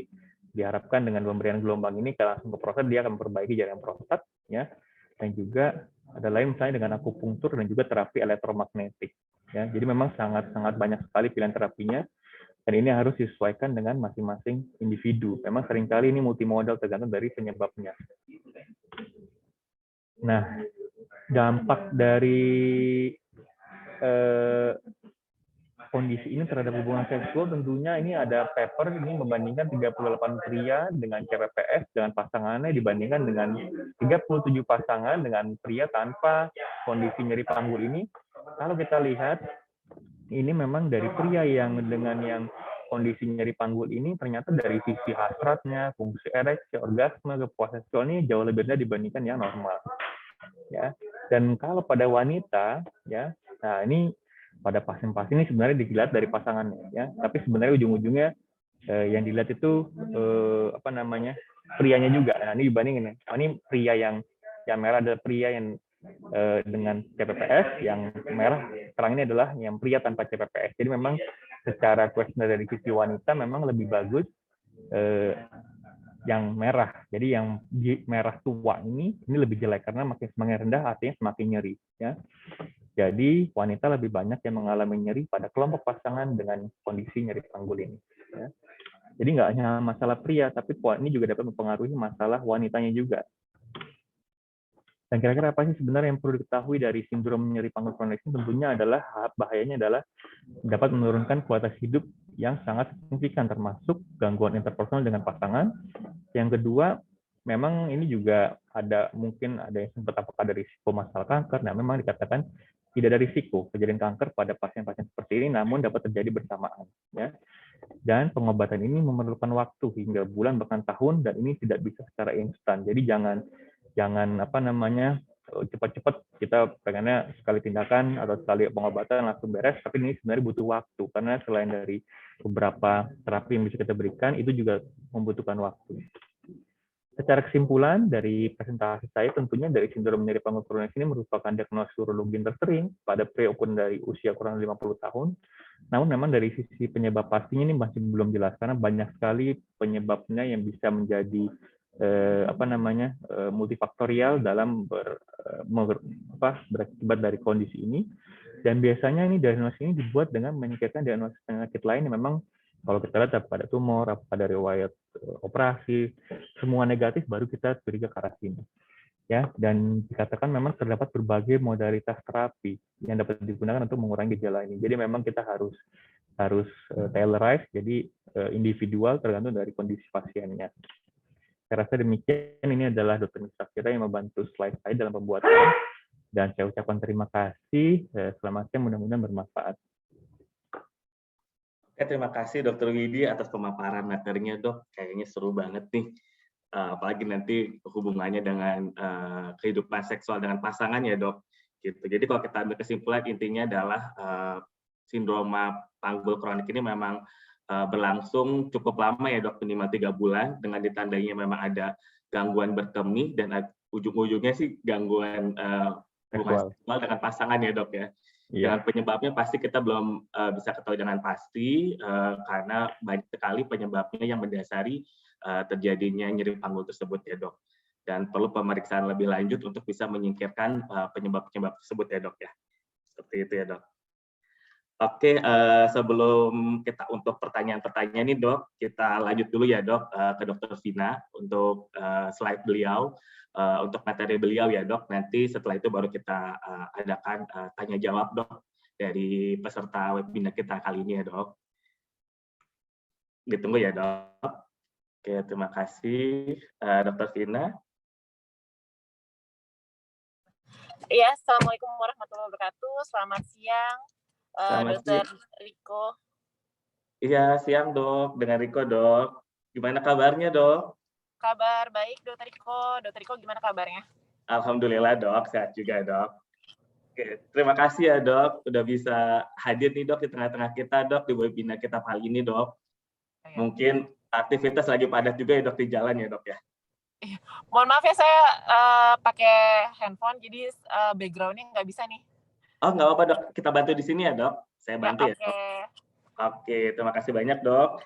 diharapkan dengan pemberian gelombang ini langsung ke prostat, dia akan memperbaiki jaringan prostat, ya. Dan juga ada lain misalnya dengan akupunktur dan juga terapi elektromagnetik, ya. Jadi memang sangat banyak sekali pilihan terapinya, dan ini harus disesuaikan dengan masing-masing individu. Memang seringkali ini multimodal tergantung dari penyebabnya. Nah, dampak dari kondisi ini terhadap hubungan seksual, tentunya ini ada paper ini membandingkan 38 pria dengan CPPS dengan pasangannya dibandingkan dengan 37 pasangan dengan pria tanpa kondisi nyeri panggul ini. kalau kita lihat ini memang dari pria yang dengan yang kondisi nyeri panggul ini ternyata dari sisi hasratnya, fungsi ereksi, orgasme, kepuasan seksual ini jauh lebih rendah dibandingkan yang normal. Ya. Dan kalau pada wanita, ya, nah ini pada pasien-pasien ini sebenarnya dilihat dari pasangannya, ya. Tapi sebenarnya ujung-ujungnya yang dilihat itu apa namanya prianya juga. Nah ini dibandingin, ini pria yang merah adalah pria yang dengan CPPS, yang merah terang ini adalah yang pria tanpa CPPS. Jadi memang secara kuesioner dari sisi wanita memang lebih bagus yang merah. Jadi yang merah tua ini lebih jelek karena semakin rendah artinya semakin nyeri. Ya. Jadi wanita lebih banyak yang mengalami nyeri pada kelompok pasangan dengan kondisi nyeri panggul ini. Ya. Jadi nggak hanya masalah pria, tapi ini juga dapat mempengaruhi masalah wanitanya juga. Dan kira-kira apa sih sebenarnya yang perlu diketahui dari sindrom nyeri panggul kronis ini? Tentunya adalah bahayanya adalah dapat menurunkan kualitas hidup yang sangat signifikan, termasuk gangguan interpersonal dengan pasangan. Yang kedua, memang ini juga mungkin ada yang sempat apakah ada risiko masalah kanker. Nah, memang dikatakan tidak ada risiko kejadian kanker pada pasien-pasien seperti ini, namun dapat terjadi bersamaan. Ya. Dan pengobatan ini memerlukan waktu hingga bulan bahkan tahun, dan ini tidak bisa secara instan. Jadi jangan apa namanya cepat-cepat kita pengennya sekali tindakan atau sekali pengobatan langsung beres, tapi ini sebenarnya butuh waktu karena selain dari beberapa terapi yang bisa kita berikan itu juga membutuhkan waktu. Secara kesimpulan dari presentasi saya, tentunya dari sindrom nyeri panggul kronis ini merupakan diagnosis urologi yang tersering pada pre-open dari usia kurang 50 tahun. Namun memang dari sisi penyebab pastinya ini masih belum jelas karena banyak sekali penyebabnya yang bisa menjadi multifaktorial dalam berakibat dari kondisi ini. Dan biasanya ini diagnosis ini dibuat dengan menyingkirkan diagnosis penyakit lain yang memang kalau kita lihat pada tumor, pada riwayat operasi, semua negatif baru kita curiga ke arah sini. Ya, dan dikatakan memang terdapat berbagai modalitas terapi yang dapat digunakan untuk mengurangi gejala ini. Jadi memang kita harus tailorize, jadi individual tergantung dari kondisi pasiennya. Saya rasa demikian, ini adalah Dr. Nisa Fira yang membantu slide saya dalam pembuatan. Dan saya ucapkan terima kasih. Selamat siang, mudah-mudahan bermanfaat. Oke, terima kasih Dr. Widi atas pemaparan materinya, Dok. Kayaknya seru banget nih. Apalagi nanti hubungannya dengan kehidupan seksual dengan pasangan ya, Dok. Gitu. Jadi kalau kita ambil kesimpulan, intinya adalah sindroma panggul kronik ini memang berlangsung cukup lama ya, Dok, minimal 3 bulan, dengan ditandainya memang ada gangguan berkemih dan ujung-ujungnya sih gangguan hubungan seksual dengan pasangan ya, Dok ya. Dengan penyebabnya pasti kita belum bisa ketahui dengan pasti karena banyak sekali penyebabnya yang mendasari terjadinya nyeri panggul tersebut ya, Dok. Dan perlu pemeriksaan lebih lanjut untuk bisa menyingkirkan penyebab-penyebab tersebut ya, Dok ya. Seperti itu ya, Dok. Oke, sebelum kita untuk pertanyaan-pertanyaan ini, Dok, kita lanjut dulu ya, Dok, ke Dr. Vina untuk slide beliau, untuk materi beliau ya, Dok. Nanti setelah itu baru kita adakan tanya jawab, Dok, dari peserta webinar kita kali ini ya, Dok. Ditunggu ya, Dok. Oke, terima kasih, Dr. Vina. Ya, Assalamualaikum warahmatullahi wabarakatuh. Selamat siang. Dr. Riko. Iya, siang Dok, dengan Riko Dok. Gimana kabarnya Dok? Kabar baik Dr. Riko. Dr. Riko gimana kabarnya? Alhamdulillah Dok, sehat juga Dok. Oke, terima kasih ya Dok, udah bisa hadir nih Dok di tengah-tengah kita Dok di webinar kita kali ini Dok. Mungkin aktivitas lagi padat juga ya Dok di jalan ya Dok ya. Mohon maaf ya saya pakai handphone jadi background-nya nggak bisa nih. Oh, nggak apa-apa Dok, kita bantu di sini ya Dok. Saya bantu ya Dok. Oke, terima kasih banyak Dok.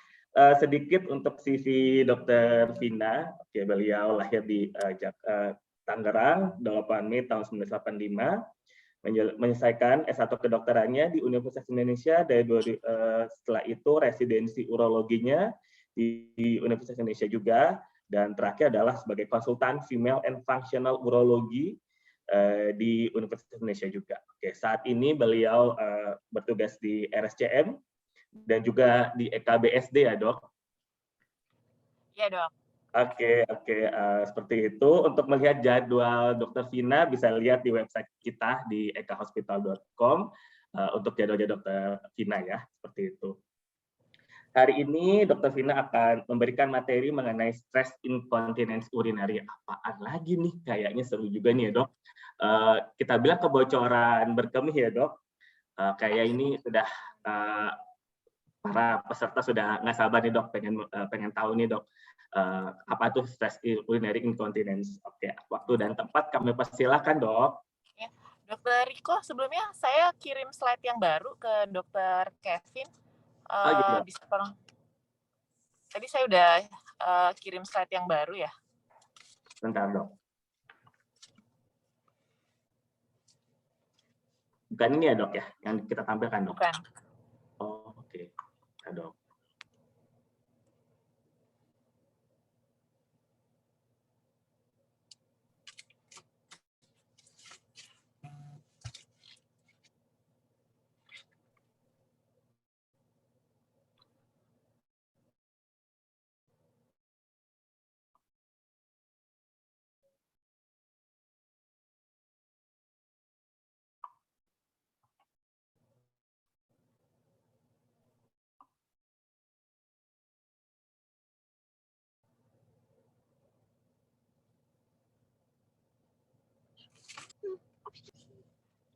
Sedikit untuk CV Dr. Vina. Oke, beliau lahir di Tangerang, 8 Mei tahun 1985. Menyelesaikan S1 kedokterannya di Universitas Indonesia. Setelah itu residensi urologinya di Universitas Indonesia juga. Dan terakhir adalah sebagai konsultan Female and Functional Urology di Universitas Indonesia juga. Oke, saat ini beliau bertugas di RSCM dan juga di EKBSD ya Dok? Iya Dok. Oke, oke, seperti itu. Untuk melihat jadwal Dokter Vina bisa lihat di website kita di ekahospital.com untuk jadwal-jadwal Dokter Vina ya, seperti itu. Hari ini Dokter Vina akan memberikan materi mengenai stress incontinence urinary. Apaan lagi nih? Kayaknya seru juga nih ya, Dok. Kita bilang kebocoran berkemih ya, Dok. Kayak ini sudah para peserta sudah nggak sabar nih, Dok, pengen tahu nih, Dok. Apa tuh stress urinary incontinence? Oke, waktu dan tempat kami persilakan, Dok. Ya, Dokter Riko, sebelumnya saya kirim slide yang baru ke Dokter Kevin. Oh gitu, Dok. Bisa tolong. Tadi saya udah kirim slide yang baru ya. Bentar, Dok. Bukan ini ya, Dok ya, yang kita tampilkan, Dok? Bukan. Oh, oke. Ya, Dok.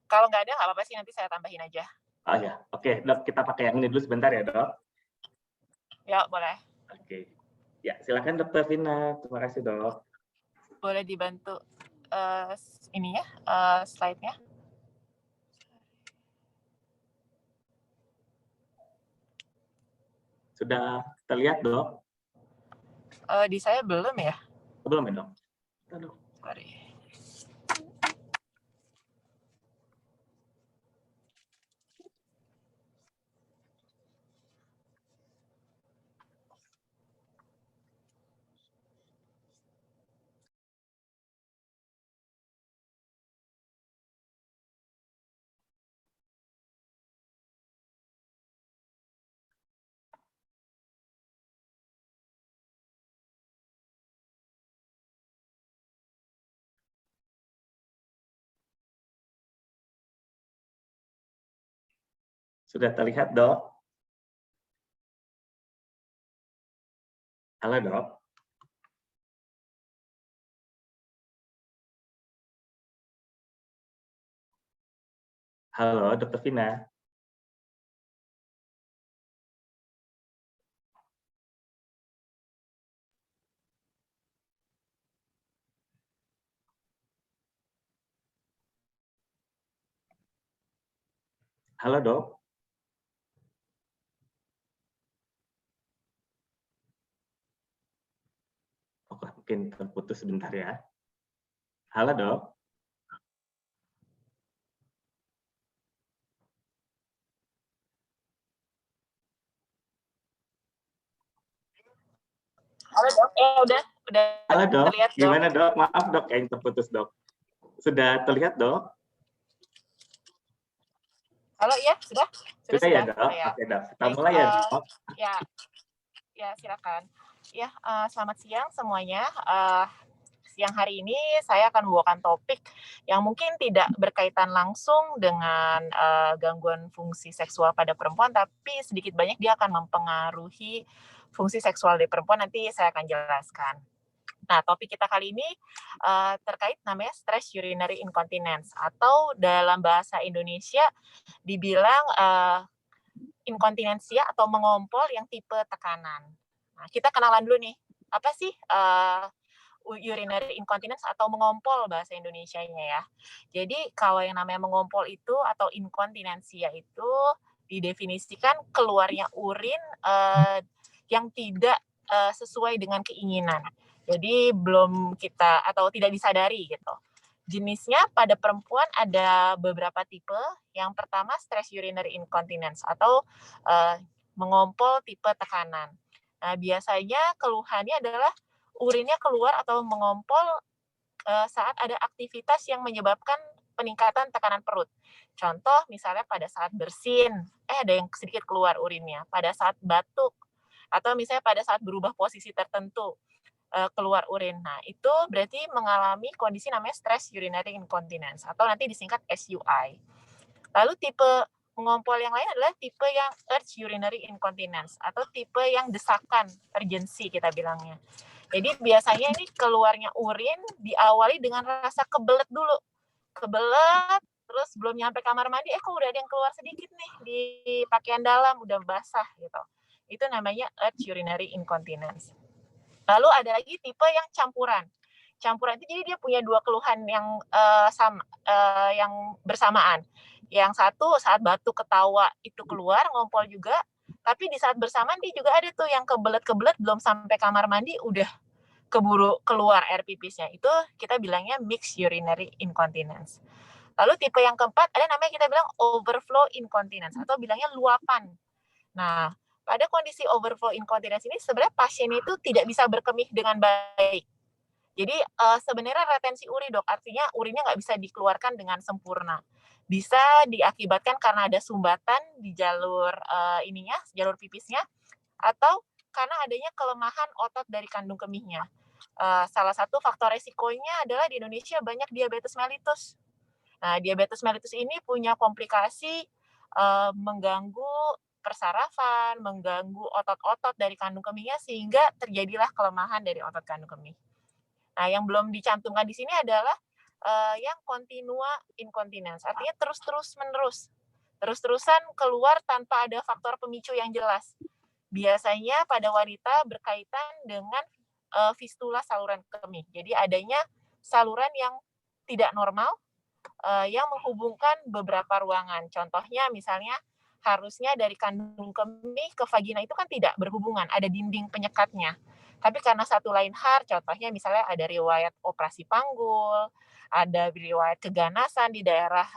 Kalau nggak ada, nggak apa-apa sih, nanti saya tambahin aja. Oh ya, oke, Dok, kita pakai yang ini dulu sebentar ya, Dok. Ya, boleh. Oke. Ya, silakan Dokter Vina. Terima kasih, Dok. Boleh dibantu ininya, slide-nya. Sudah terlihat, Dok? Di saya belum ya. Belum ya, Dok? Aduh. Sorry. Sudah terlihat, Dok? Halo, Dok? Halo, Dokter Vina. Halo, Dok? Oh, mungkin terputus sebentar ya. Halo, Dok? Halo, Dok. Udah Halo, Dok. terlihat, Dok. Gimana, Dok? Maaf, Dok, kayaknya terputus, Dok. Sudah terlihat, Dok? Halo, ya, sudah? Sudah ya, Dok? Ya. Oke, Dok. Kita Baik, mulai ya, Dok? Ya, silakan. Ya, selamat siang semuanya. Siang hari ini saya akan membawakan topik yang mungkin tidak berkaitan langsung dengan gangguan fungsi seksual pada perempuan, tapi sedikit banyak dia akan mempengaruhi fungsi seksual di perempuan. Nanti saya akan jelaskan. Nah, topik kita kali ini terkait namanya stress urinary incontinence, atau dalam bahasa Indonesia dibilang inkontinensia atau mengompol yang tipe tekanan. Nah, kita kenalan dulu nih, apa sih urinary incontinence atau mengompol bahasa Indonesianya ya. Jadi kalau yang namanya mengompol itu atau inkontinensia itu didefinisikan keluarnya urin yang tidak sesuai dengan keinginan. Jadi belum kita atau tidak disadari gitu. Jenisnya pada perempuan ada beberapa tipe. Yang pertama stress urinary incontinence atau mengompol tipe tekanan. Nah, biasanya keluhannya adalah urinnya keluar atau mengompol saat ada aktivitas yang menyebabkan peningkatan tekanan perut. Contoh misalnya pada saat bersin, ada yang sedikit keluar urinnya. Pada saat batuk, atau misalnya pada saat berubah posisi tertentu. keluar urin. Nah, itu berarti mengalami kondisi namanya stress urinary incontinence atau nanti disingkat SUI. Lalu tipe mengompol yang lain adalah tipe yang urge urinary incontinence atau tipe yang desakan, urgency kita bilangnya. Jadi biasanya ini keluarnya urin diawali dengan rasa kebelet dulu. Kebelet, terus belum nyampe kamar mandi, kok udah ada yang keluar sedikit nih di pakaian dalam, udah basah gitu. Itu namanya urge urinary incontinence. Lalu ada lagi tipe yang campuran. Campuran itu jadi dia punya dua keluhan yang yang bersamaan. Yang satu saat batuk ketawa itu keluar, ngompol juga. Tapi di saat bersamaan dia juga ada tuh yang kebelet-kebelet belum sampai kamar mandi udah keburu keluar air pipisnya. Itu kita bilangnya mixed urinary incontinence. Lalu tipe yang keempat ada namanya kita bilang overflow incontinence atau bilangnya luapan. Nah, pada kondisi overflow incontinence ini sebenarnya pasien itu tidak bisa berkemih dengan baik. Jadi sebenarnya retensi uri dok, artinya urinnya nggak bisa dikeluarkan dengan sempurna. Bisa diakibatkan karena ada sumbatan di jalur jalur pipisnya, atau karena adanya kelemahan otot dari kandung kemihnya. Salah satu faktor resikonya adalah di Indonesia banyak diabetes mellitus. Nah, diabetes mellitus ini punya komplikasi mengganggu persarafan, mengganggu otot-otot dari kandung kemihnya sehingga terjadilah kelemahan dari otot kandung kemih. Nah, yang belum dicantumkan di sini adalah yang continua incontinence, artinya terus-menerus. Terus-terusan keluar tanpa ada faktor pemicu yang jelas. Biasanya pada wanita berkaitan dengan fistula saluran kemih. Jadi adanya saluran yang tidak normal yang menghubungkan beberapa ruangan. Contohnya misalnya harusnya dari kandung kemih ke vagina itu kan tidak berhubungan, ada dinding penyekatnya. Tapi karena satu lain hal, contohnya misalnya ada riwayat operasi panggul, ada riwayat keganasan di daerah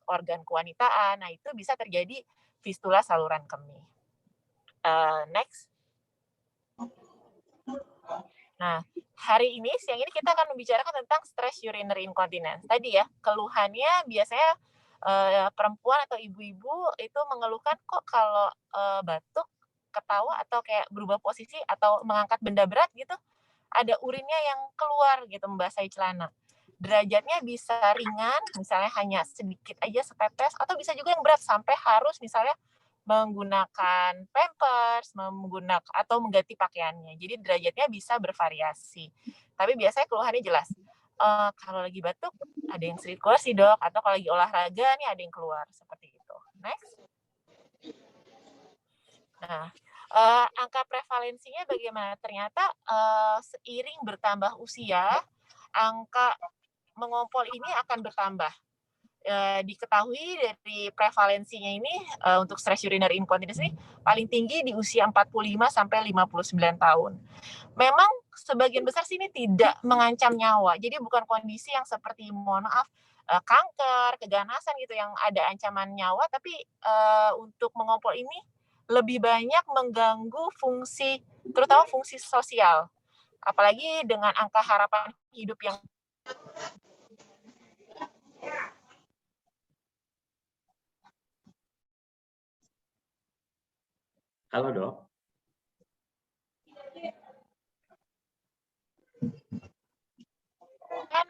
organ kewanitaan, nah itu bisa terjadi fistula saluran kemih. Next. Nah, hari ini, siang ini kita akan membicarakan tentang stress urinary incontinence. Tadi ya, keluhannya biasanya perempuan atau ibu-ibu itu mengeluhkan kok kalau batuk, ketawa atau kayak berubah posisi atau mengangkat benda berat gitu, ada urinnya yang keluar gitu membasahi celana. Derajatnya bisa ringan, misalnya hanya sedikit aja setetes, atau bisa juga yang berat sampai harus misalnya menggunakan pampers, atau mengganti pakaiannya. Jadi derajatnya bisa bervariasi. Tapi biasanya keluhannya jelas. Kalau lagi batuk ada yang sering keluar sih dok, atau kalau lagi olahraga nih ada yang keluar seperti itu. Next. Nah, angka prevalensinya bagaimana? Ternyata seiring bertambah usia, angka mengompol ini akan bertambah. Diketahui dari prevalensinya ini untuk stress urinary incontinence ini paling tinggi di usia 45 sampai 59 tahun. Memang sebagian besar sini tidak mengancam nyawa. Jadi bukan kondisi yang seperti mohon maaf kanker, keganasan gitu yang ada ancaman nyawa, tapi untuk mengompol ini lebih banyak mengganggu fungsi, terutama fungsi sosial. Apalagi dengan angka harapan hidup yang Halo dok. Kan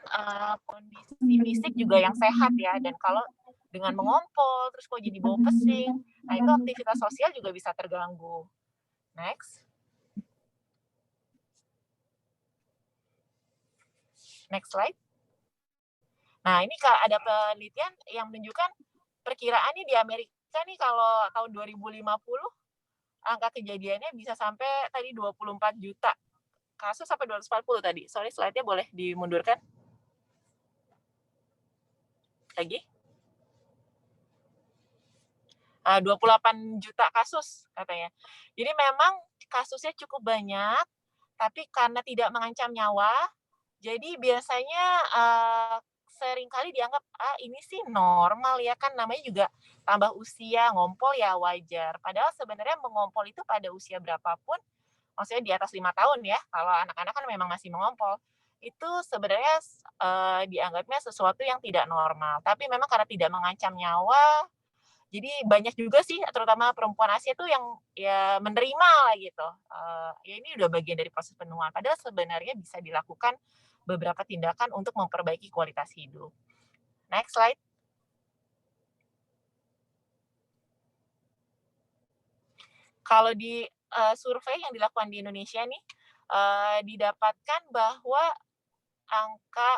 kondisi fisik juga yang sehat ya, dan kalau dengan mengompol terus kok jadi bau pesing, nah itu aktivitas sosial juga bisa terganggu. Next. Next slide. Nah, ini ada penelitian yang menunjukkan perkiraan nih di Amerika nih kalau tahun 2050 angka kejadiannya bisa sampai tadi 24 juta kasus sampai 240 tadi. Sorry, slide-nya boleh dimundurkan. Lagi. 28 juta kasus katanya. Jadi memang kasusnya cukup banyak, tapi karena tidak mengancam nyawa, jadi biasanya seringkali dianggap ini sih normal ya kan, namanya juga tambah usia, ngompol ya wajar. Padahal sebenarnya mengompol itu pada usia berapapun, maksudnya di atas 5 tahun ya, kalau anak-anak kan memang masih mengompol, itu sebenarnya dianggapnya sesuatu yang tidak normal. Tapi memang karena tidak mengancam nyawa, Jadi banyak juga sih, terutama perempuan Asia tuh yang ya menerima lah gitu. Ya ini udah bagian dari proses penuaan. Padahal sebenarnya bisa dilakukan beberapa tindakan untuk memperbaiki kualitas hidup. Next slide. Kalau di survei yang dilakukan di Indonesia nih, didapatkan bahwa angka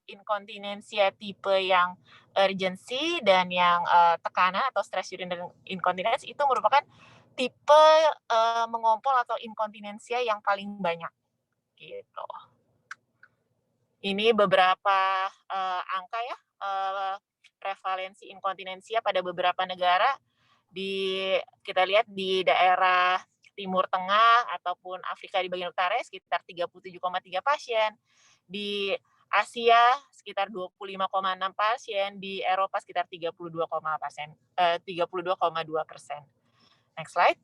inkontinensia tipe yang urgency dan yang tekanan atau stress urinary incontinence itu merupakan tipe mengompol atau inkontinensia yang paling banyak gitu. Ini beberapa angka ya, prevalensi inkontinensia pada beberapa negara. Kita lihat di daerah Timur Tengah ataupun Afrika di bagian utara sekitar 37,3 pasien, di Asia sekitar 25,6 pasien, di Eropa sekitar 32,2%. Next slide.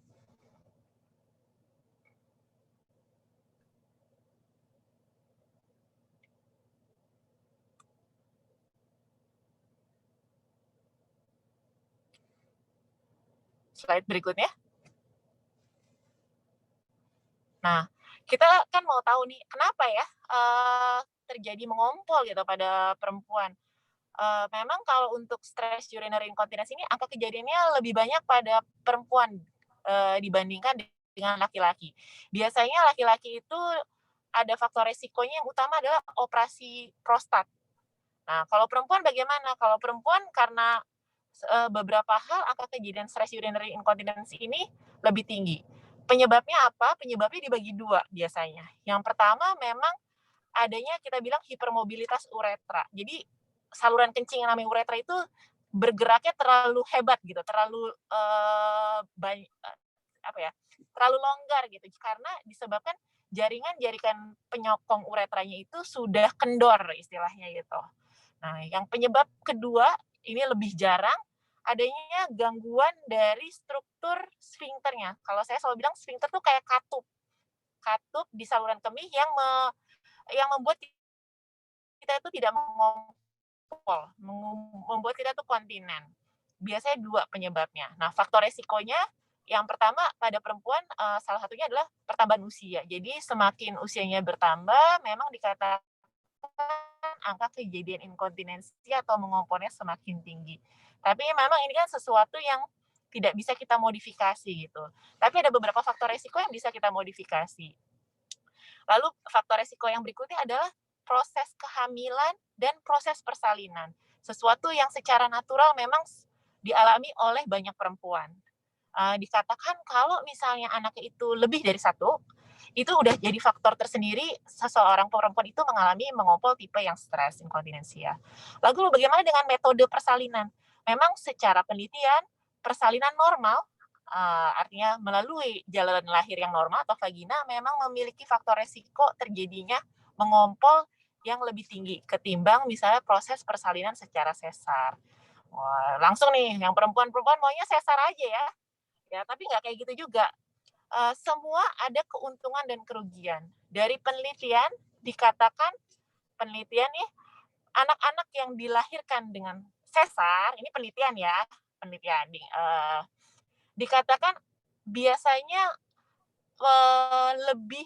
Slide berikutnya. Nah, kita kan mau tahu nih, kenapa ya terjadi mengompol gitu pada perempuan. Memang kalau untuk stress urinary incontinence ini, angka kejadiannya lebih banyak pada perempuan dibandingkan dengan laki-laki. Biasanya laki-laki itu ada faktor resikonya yang utama adalah operasi prostat. Nah, kalau perempuan bagaimana? Kalau perempuan karena beberapa hal angka kejadian stress urinary incontinence ini lebih tinggi. Penyebabnya apa? Penyebabnya dibagi dua biasanya. Yang pertama memang adanya kita bilang hipermobilitas uretra. Jadi saluran kencing yang namanya uretra itu bergeraknya terlalu hebat gitu, terlalu terlalu longgar gitu, karena disebabkan jaringan penyokong uretranya itu sudah kendor istilahnya gitu. Nah, yang penyebab kedua ini lebih jarang, adanya gangguan dari struktur sfinkternya. Kalau saya selalu bilang sfinkter tuh kayak katup di saluran kemih yang membuat kita itu tidak mengompol, membuat kita tuh kontinen. Biasanya dua penyebabnya. Nah, faktor resikonya yang pertama pada perempuan salah satunya adalah pertambahan usia. Jadi semakin usianya bertambah, memang dikatakan angka kejadian inkontinensi atau mengompolnya semakin tinggi. Tapi memang ini kan sesuatu yang tidak bisa kita modifikasi gitu. Tapi ada beberapa faktor resiko yang bisa kita modifikasi. Lalu faktor resiko yang berikutnya adalah proses kehamilan dan proses persalinan. Sesuatu yang secara natural memang dialami oleh banyak perempuan. Dikatakan kalau misalnya anaknya itu lebih dari satu, itu udah jadi faktor tersendiri seseorang perempuan itu mengalami mengompol tipe yang stres inkontinensia. Lalu bagaimana dengan metode persalinan? Memang secara penelitian, persalinan normal, artinya melalui jalan lahir yang normal atau vagina, memang memiliki faktor resiko terjadinya mengompol yang lebih tinggi ketimbang misalnya proses persalinan secara sesar. Wah, langsung nih, yang perempuan-perempuan maunya sesar aja ya. Ya, tapi nggak kayak gitu juga. Semua ada keuntungan dan kerugian. Dari penelitian dikatakan, penelitian nih, anak-anak yang dilahirkan dengan sesar, ini penelitian ya, dikatakan biasanya lebih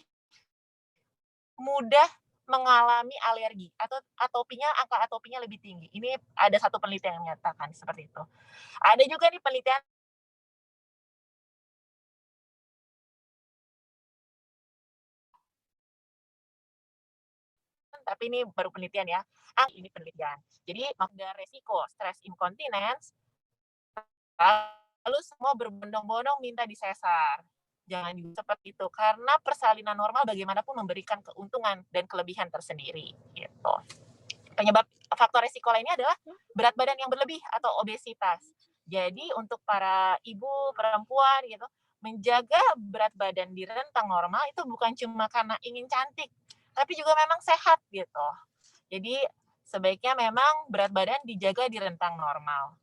mudah mengalami alergi atau angka atopinya lebih tinggi. Ini ada satu penelitian yang menyatakan seperti itu. Ada juga nih penelitian tapi ini baru penelitian ya. Ini penelitian. Jadi ada resiko stres incontinence, lalu semua berbondong-bondong minta disesar. Jangan seperti itu, karena persalinan normal bagaimanapun memberikan keuntungan dan kelebihan tersendiri. Gitu. Penyebab faktor resiko lainnya adalah berat badan yang berlebih atau obesitas. Jadi untuk para ibu, perempuan gitu, menjaga berat badan di rentang normal itu bukan cuma karena ingin cantik, tapi juga memang sehat gitu. Jadi sebaiknya memang berat badan dijaga di rentang normal.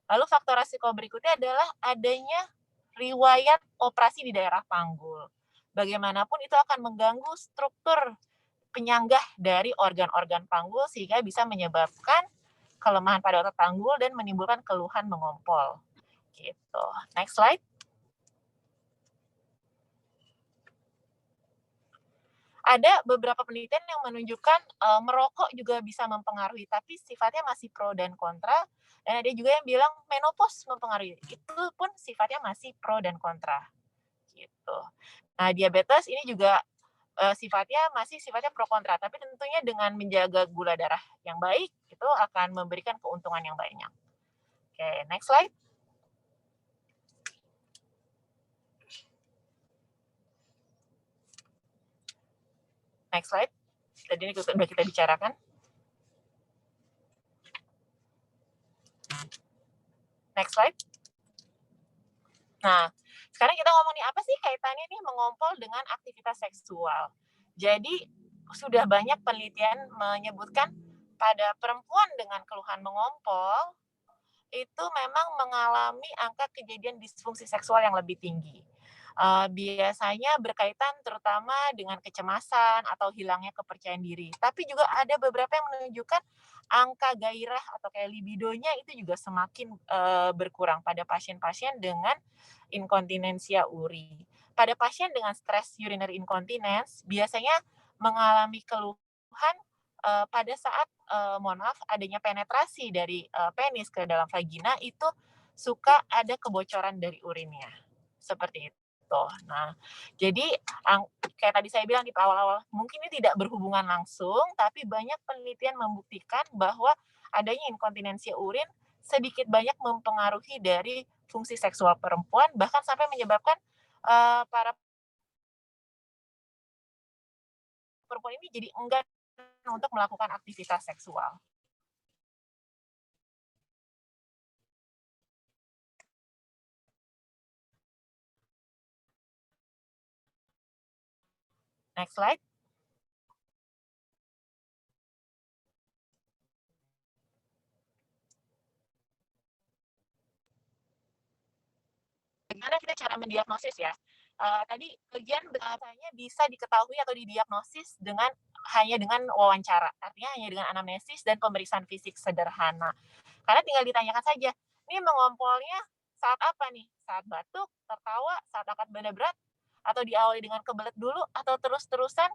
Lalu faktor resiko berikutnya adalah adanya riwayat operasi di daerah panggul. Bagaimanapun itu akan mengganggu struktur penyanggah dari organ-organ panggul sehingga bisa menyebabkan kelemahan pada otot panggul dan menimbulkan keluhan mengompol. Gitu. Next slide. Ada beberapa penelitian yang menunjukkan merokok juga bisa mempengaruhi, tapi sifatnya masih pro dan kontra. Dan ada juga yang bilang menopause mempengaruhi. Itu pun sifatnya masih pro dan kontra. Gitu. Nah, diabetes ini juga sifatnya pro kontra, tapi tentunya dengan menjaga gula darah yang baik itu akan memberikan keuntungan yang banyak. Oke, next slide. Next slide. Tadi ini sudah kita bicarakan. Next slide. Nah, sekarang kita ngomong nih, apa sih kaitannya nih mengompol dengan aktivitas seksual? Jadi, sudah banyak penelitian menyebutkan pada perempuan dengan keluhan mengompol, itu memang mengalami angka kejadian disfungsi seksual yang lebih tinggi. Biasanya berkaitan terutama dengan kecemasan atau hilangnya kepercayaan diri. Tapi juga ada beberapa yang menunjukkan angka gairah atau kayak libidonya itu juga semakin berkurang pada pasien-pasien dengan inkontinensia uri. Pada pasien dengan stress urinary incontinence biasanya mengalami keluhan pada saat adanya penetrasi dari penis ke dalam vagina itu suka ada kebocoran dari urinnya. Seperti itu. Nah, jadi kayak tadi saya bilang di awal-awal, mungkin ini tidak berhubungan langsung, tapi banyak penelitian membuktikan bahwa adanya inkontinensia urin sedikit banyak mempengaruhi dari fungsi seksual perempuan, bahkan sampai menyebabkan para perempuan ini jadi enggan untuk melakukan aktivitas seksual. Next slide. Bagaimana kita cara mendiagnosis ya? Tadi bagian bahasanya bisa diketahui atau didiagnosis hanya dengan wawancara, artinya hanya dengan anamnesis dan pemeriksaan fisik sederhana. Karena tinggal ditanyakan saja, ini mengompolnya saat apa nih? Saat batuk, tertawa, saat angkat benda berat, atau diawali dengan kebelet dulu, atau terus-terusan,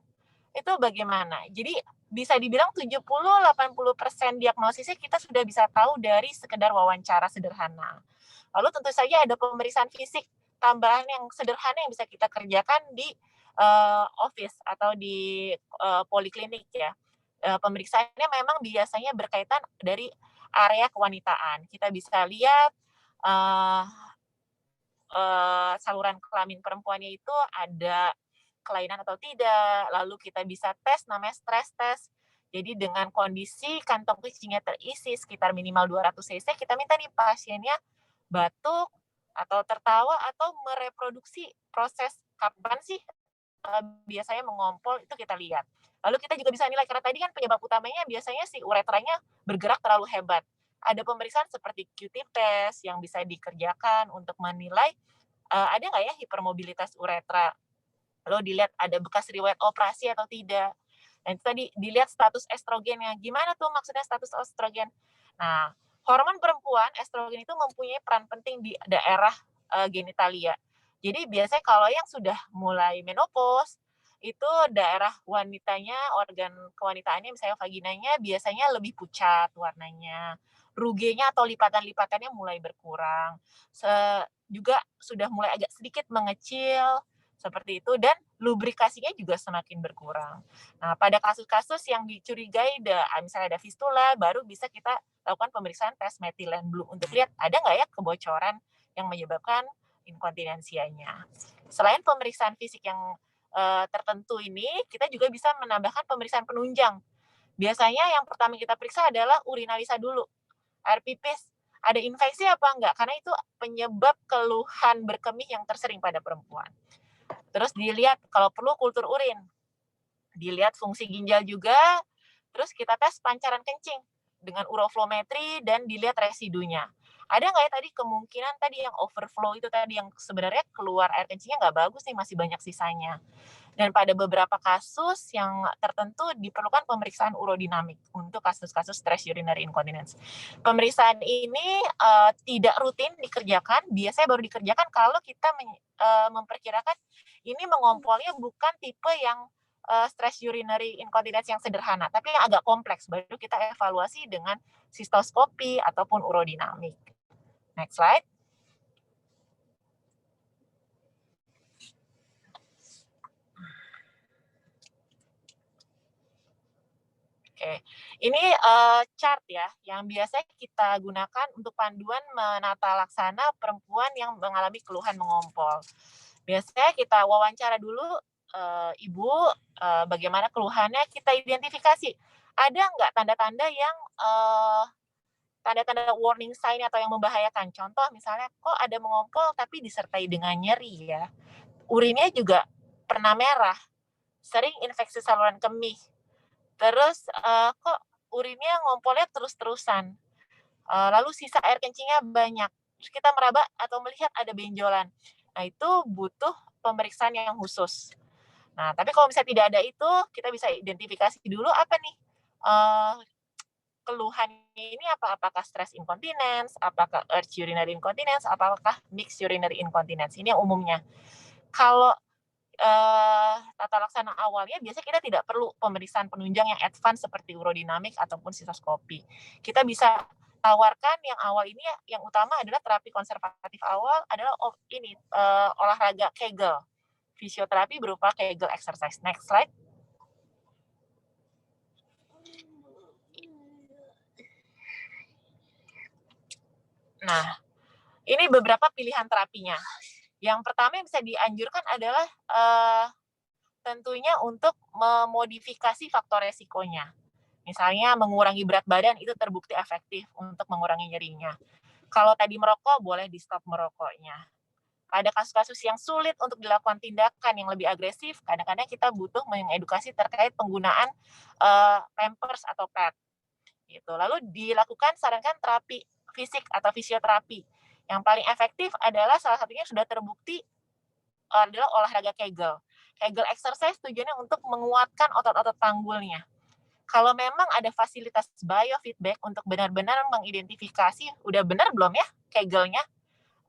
itu bagaimana? Jadi bisa dibilang 70-80% diagnosisnya kita sudah bisa tahu dari sekedar wawancara sederhana. Lalu tentu saja ada pemeriksaan fisik tambahan yang sederhana yang bisa kita kerjakan di office atau di poliklinik ya. Pemeriksaannya memang biasanya berkaitan dari area kewanitaan. Kita bisa lihat saluran kelamin perempuannya itu ada kelainan atau tidak. Lalu kita bisa tes, namanya stress test. Jadi dengan kondisi kantong kencingnya terisi sekitar minimal 200 cc, kita minta nih pasiennya batuk atau tertawa atau mereproduksi proses kapan sih biasanya mengompol, itu kita lihat. Lalu kita juga bisa nilai, karena tadi kan penyebab utamanya biasanya si uretranya bergerak terlalu hebat. Ada pemeriksaan seperti Q-tip test yang bisa dikerjakan untuk menilai ada nggak ya hipermobilitas uretra. Lalu dilihat ada bekas riwayat operasi atau tidak. Dan itu tadi dilihat status estrogennya. Gimana tuh maksudnya status estrogen? Nah, hormon perempuan, estrogen itu mempunyai peran penting di daerah genitalia. Jadi biasanya kalau yang sudah mulai menopause, itu daerah wanitanya, organ kewanitaannya, misalnya vaginanya, biasanya lebih pucat warnanya. Rugenya atau lipatan-lipatannya mulai berkurang. Juga sudah mulai agak sedikit mengecil, seperti itu, dan lubrikasinya juga semakin berkurang. Nah, pada kasus-kasus yang dicurigai misalnya ada fistula, baru bisa kita lakukan pemeriksaan tes metilen blue untuk lihat ada nggak ya kebocoran yang menyebabkan inkontinensianya. Selain pemeriksaan fisik yang tertentu ini, kita juga bisa menambahkan pemeriksaan penunjang. Biasanya yang pertama kita periksa adalah urinalisa dulu, air pipis. Ada infeksi apa enggak? Karena itu penyebab keluhan berkemih yang tersering pada perempuan. Terus dilihat kalau perlu kultur urin, dilihat fungsi ginjal juga, terus kita tes pancaran kencing dengan uroflometri dan dilihat residunya. Ada nggak ya tadi kemungkinan tadi yang overflow itu tadi yang sebenarnya keluar air kencingnya nggak bagus nih, masih banyak sisanya. Dan pada beberapa kasus yang tertentu diperlukan pemeriksaan urodinamik untuk kasus-kasus stress urinary incontinence. Pemeriksaan ini tidak rutin dikerjakan, biasanya baru dikerjakan kalau kita memperkirakan ini mengompolnya bukan tipe yang stress urinary incontinence yang sederhana, tapi yang agak kompleks, baru kita evaluasi dengan sistoskopi ataupun urodinamik. Next slide. Oke, ini chart ya yang biasanya kita gunakan untuk panduan menata laksana perempuan yang mengalami keluhan mengompol. Biasanya kita wawancara dulu ibu, bagaimana keluhannya, kita identifikasi. Ada nggak tanda-tanda yang tanda-tanda warning sign atau yang membahayakan? Contoh misalnya, kok ada mengompol tapi disertai dengan nyeri ya. Urinnya juga pernah merah, sering infeksi saluran kemih. Terus kok urinnya ngompolnya terus-terusan. Lalu sisa air kencingnya banyak. Terus kita meraba atau melihat ada benjolan. Nah, itu butuh pemeriksaan yang khusus. Nah, tapi kalau misalnya tidak ada itu, kita bisa identifikasi dulu apa nih keluhannya ini, apakah stress incontinence, apakah urge urinary incontinence, apakah mixed urinary incontinence. Ini yang umumnya. Kalau tata laksana awalnya biasanya kita tidak perlu pemeriksaan penunjang yang advance seperti urodinamik ataupun sistoskopi. Kita bisa tawarkan yang awal ini, yang utama adalah terapi konservatif awal adalah olahraga Kegel, fisioterapi berupa Kegel exercise. Next slide. Nah, ini beberapa pilihan terapinya. Yang pertama yang bisa dianjurkan adalah tentunya untuk memodifikasi faktor resikonya. Misalnya mengurangi berat badan itu terbukti efektif untuk mengurangi nyerinya. Kalau tadi merokok, boleh di stop merokoknya. Pada kasus-kasus yang sulit untuk dilakukan tindakan yang lebih agresif, kadang-kadang kita butuh mengedukasi terkait penggunaan pampers atau pad. Gitu. Lalu dilakukan sarankan terapi fisik atau fisioterapi. Yang paling efektif adalah salah satunya sudah terbukti adalah olahraga Kegel. Kegel exercise tujuannya untuk menguatkan otot-otot panggulnya. Kalau memang ada fasilitas biofeedback untuk benar-benar mengidentifikasi udah benar belum ya Kegelnya,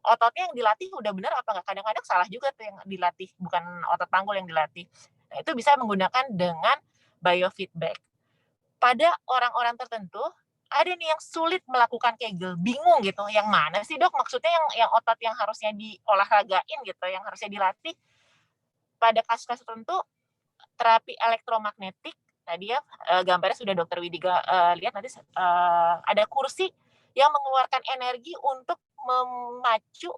ototnya yang dilatih udah benar apa nggak. Kadang-kadang salah juga tuh yang dilatih, bukan otot panggul yang dilatih. Nah, itu bisa menggunakan dengan biofeedback. Pada orang-orang tertentu, ada nih yang sulit melakukan Kegel, bingung gitu, yang mana sih dok maksudnya yang otot yang harusnya diolahragain gitu, yang harusnya dilatih. Pada kasus-kasus tertentu, terapi elektromagnetik, tadi ya gambarnya sudah dokter Widi lihat, nanti ada kursi yang mengeluarkan energi untuk memacu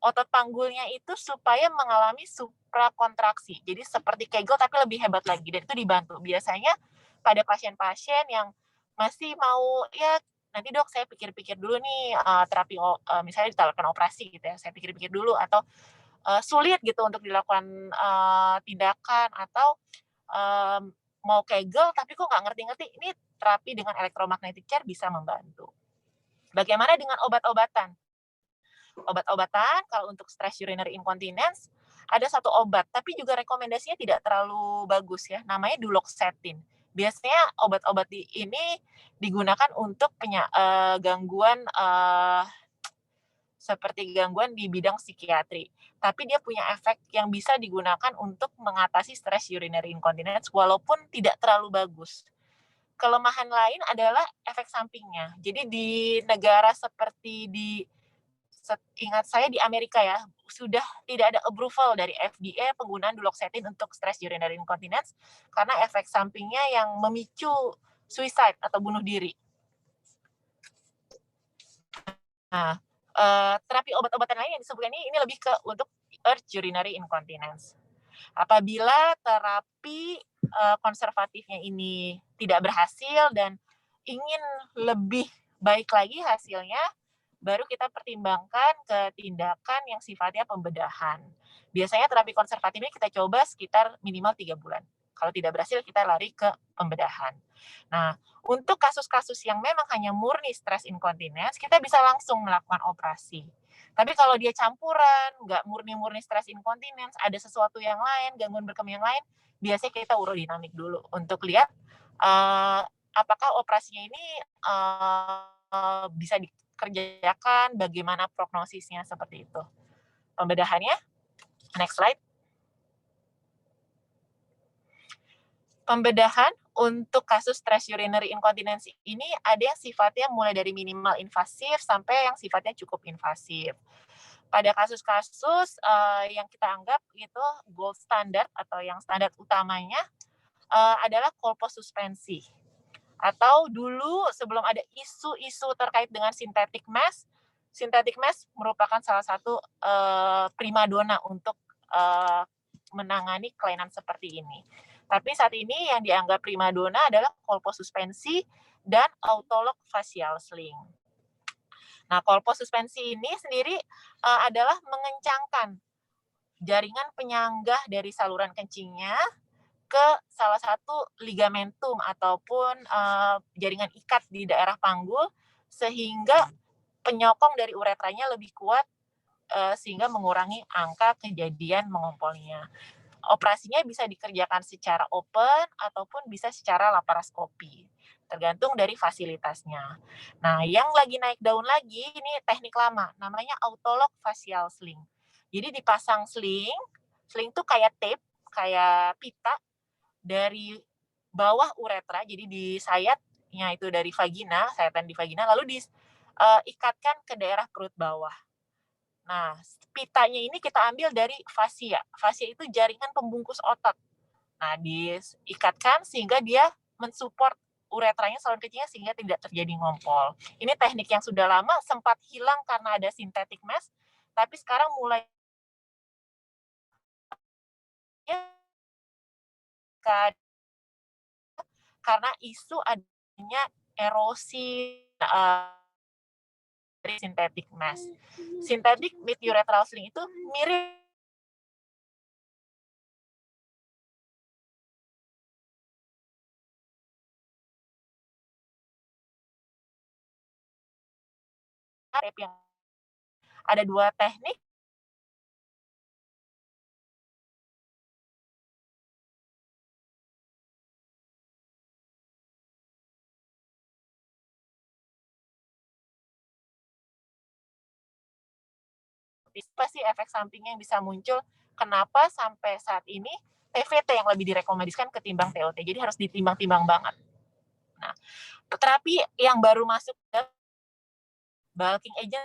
otot panggulnya itu supaya mengalami suprakontraksi. Jadi seperti Kegel tapi lebih hebat lagi, dan itu dibantu. Biasanya pada pasien-pasien yang masih mau, ya nanti dok saya pikir-pikir dulu nih terapi misalnya ditawarkan operasi gitu ya, saya pikir-pikir dulu, atau sulit gitu untuk dilakukan tindakan, atau mau Kegel tapi kok nggak ngerti-ngerti, ini terapi dengan electromagnetic chair bisa membantu. Bagaimana dengan obat-obatan? Obat-obatan kalau untuk stress urinary incontinence ada satu obat, tapi juga rekomendasinya tidak terlalu bagus ya, namanya duloxetine. Biasanya obat-obat ini digunakan untuk gangguan seperti gangguan di bidang psikiatri. Tapi dia punya efek yang bisa digunakan untuk mengatasi stress urinary incontinence walaupun tidak terlalu bagus. Kelemahan lain adalah efek sampingnya. Jadi di negara seperti ingat saya di Amerika ya, sudah tidak ada approval dari FDA penggunaan duloxetine untuk stress urinary incontinence karena efek sampingnya yang memicu suicide atau bunuh diri. Nah, terapi obat-obatan lain yang disebutkan ini lebih ke untuk urge urinary incontinence. Apabila terapi konservatifnya ini tidak berhasil dan ingin lebih baik lagi hasilnya, baru kita pertimbangkan ke tindakan yang sifatnya pembedahan. Biasanya terapi konservatif ini kita coba sekitar minimal 3 bulan. Kalau tidak berhasil, kita lari ke pembedahan. Nah, untuk kasus-kasus yang memang hanya murni stress incontinence, kita bisa langsung melakukan operasi. Tapi kalau dia campuran, nggak murni-murni stress incontinence, ada sesuatu yang lain, gangguan berkembang yang lain, biasanya kita urodinamik dulu untuk lihat apakah operasinya ini bisa dikerjakan, bagaimana prognosisnya, seperti itu. Pembedahannya, next slide. Pembedahan untuk kasus stress urinary incontinence ini ada yang sifatnya mulai dari minimal invasif sampai yang sifatnya cukup invasif. Pada kasus-kasus yang kita anggap itu gold standard atau yang standar utamanya adalah kolpossuspensi. Atau dulu sebelum ada isu-isu terkait dengan synthetic mesh merupakan salah satu primadona untuk menangani kelainan seperti ini. Tapi saat ini yang dianggap primadona adalah kolpossuspensi dan autolog facial sling. Nah, kolpossuspensi ini sendiri adalah mengencangkan jaringan penyanggah dari saluran kencingnya ke salah satu ligamentum ataupun jaringan ikat di daerah panggul sehingga penyokong dari uretranya lebih kuat sehingga mengurangi angka kejadian mengompolnya. Operasinya bisa dikerjakan secara open ataupun bisa secara laparoskopi, tergantung dari fasilitasnya. Nah, yang lagi naik daun lagi, ini teknik lama, namanya autolog facial sling. Jadi dipasang sling tuh kayak tape, kayak pita, dari bawah uretra, jadi disayatnya itu dari vagina, sayatan di vagina, lalu diikatkan ke daerah perut bawah. Nah, pitanya ini kita ambil dari fascia. Fascia itu jaringan pembungkus otot. Nah, diikatkan sehingga dia mensupport uretranya, saluran kencingnya, sehingga tidak terjadi ngompol. Ini teknik yang sudah lama, sempat hilang karena ada synthetic mesh, tapi sekarang mulai karena isu adanya erosi dari synthetic mesh. Synthetic mid urethral sling itu mirip yang ada dua teknik. Apa sih efek samping yang bisa muncul? Kenapa sampai saat ini TVT yang lebih direkomendasikan ketimbang TOT? Jadi harus ditimbang-timbang banget. Nah, terapi yang baru masuk ke bulking agent,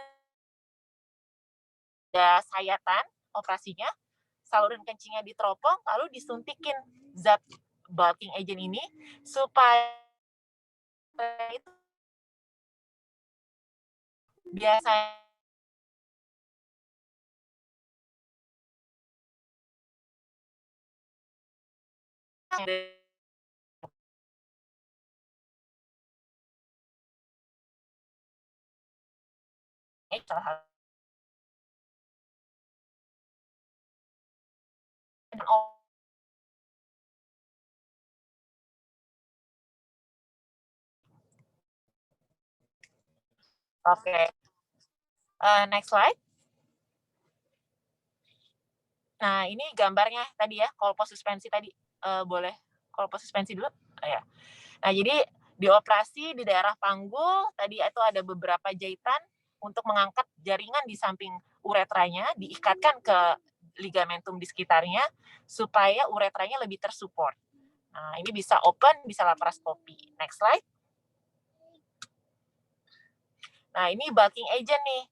ada sayatan operasinya, saluran kencingnya diteropong, lalu disuntikin zat bulking agent ini supaya itu biasanya Oke. Next slide. Nah, ini gambarnya tadi ya, kolpossuspensi tadi. Boleh kolpossuspensi dulu? Ya. Nah, jadi dioperasi di daerah panggul, tadi itu ada beberapa jahitan untuk mengangkat jaringan di samping uretranya, diikatkan ke ligamentum di sekitarnya, supaya uretranya lebih tersupport. Nah, ini bisa open, bisa laparoskopi. Next slide. Nah, ini bulking agent nih.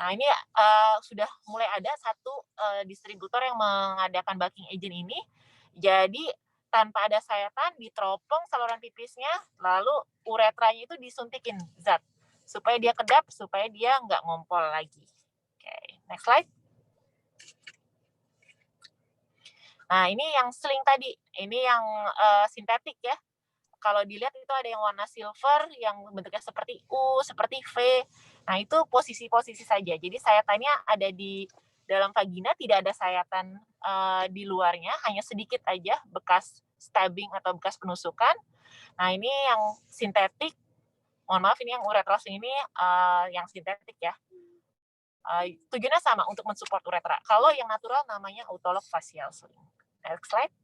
Nah, ini sudah mulai ada satu distributor yang mengadakan bulking agent ini. Jadi, tanpa ada sayatan, diteropong saluran pipisnya, lalu uretranya itu disuntikin zat. Supaya dia kedap, supaya dia nggak ngompol lagi. Oke, next slide. Nah, ini yang sling tadi. Ini yang sintetik ya. Kalau dilihat itu ada yang warna silver, yang bentuknya seperti U, seperti V. Nah, itu posisi-posisi saja. Jadi sayatannya ada di dalam vagina, tidak ada sayatan di luarnya, hanya sedikit aja bekas stabbing atau bekas penusukan. Nah, ini yang sintetik. Mohon maaf, ini yang urethral sling ini yang sintetik ya. Tujuannya sama untuk mensupport uretra. Kalau yang natural namanya autolog facial sling. Next slide.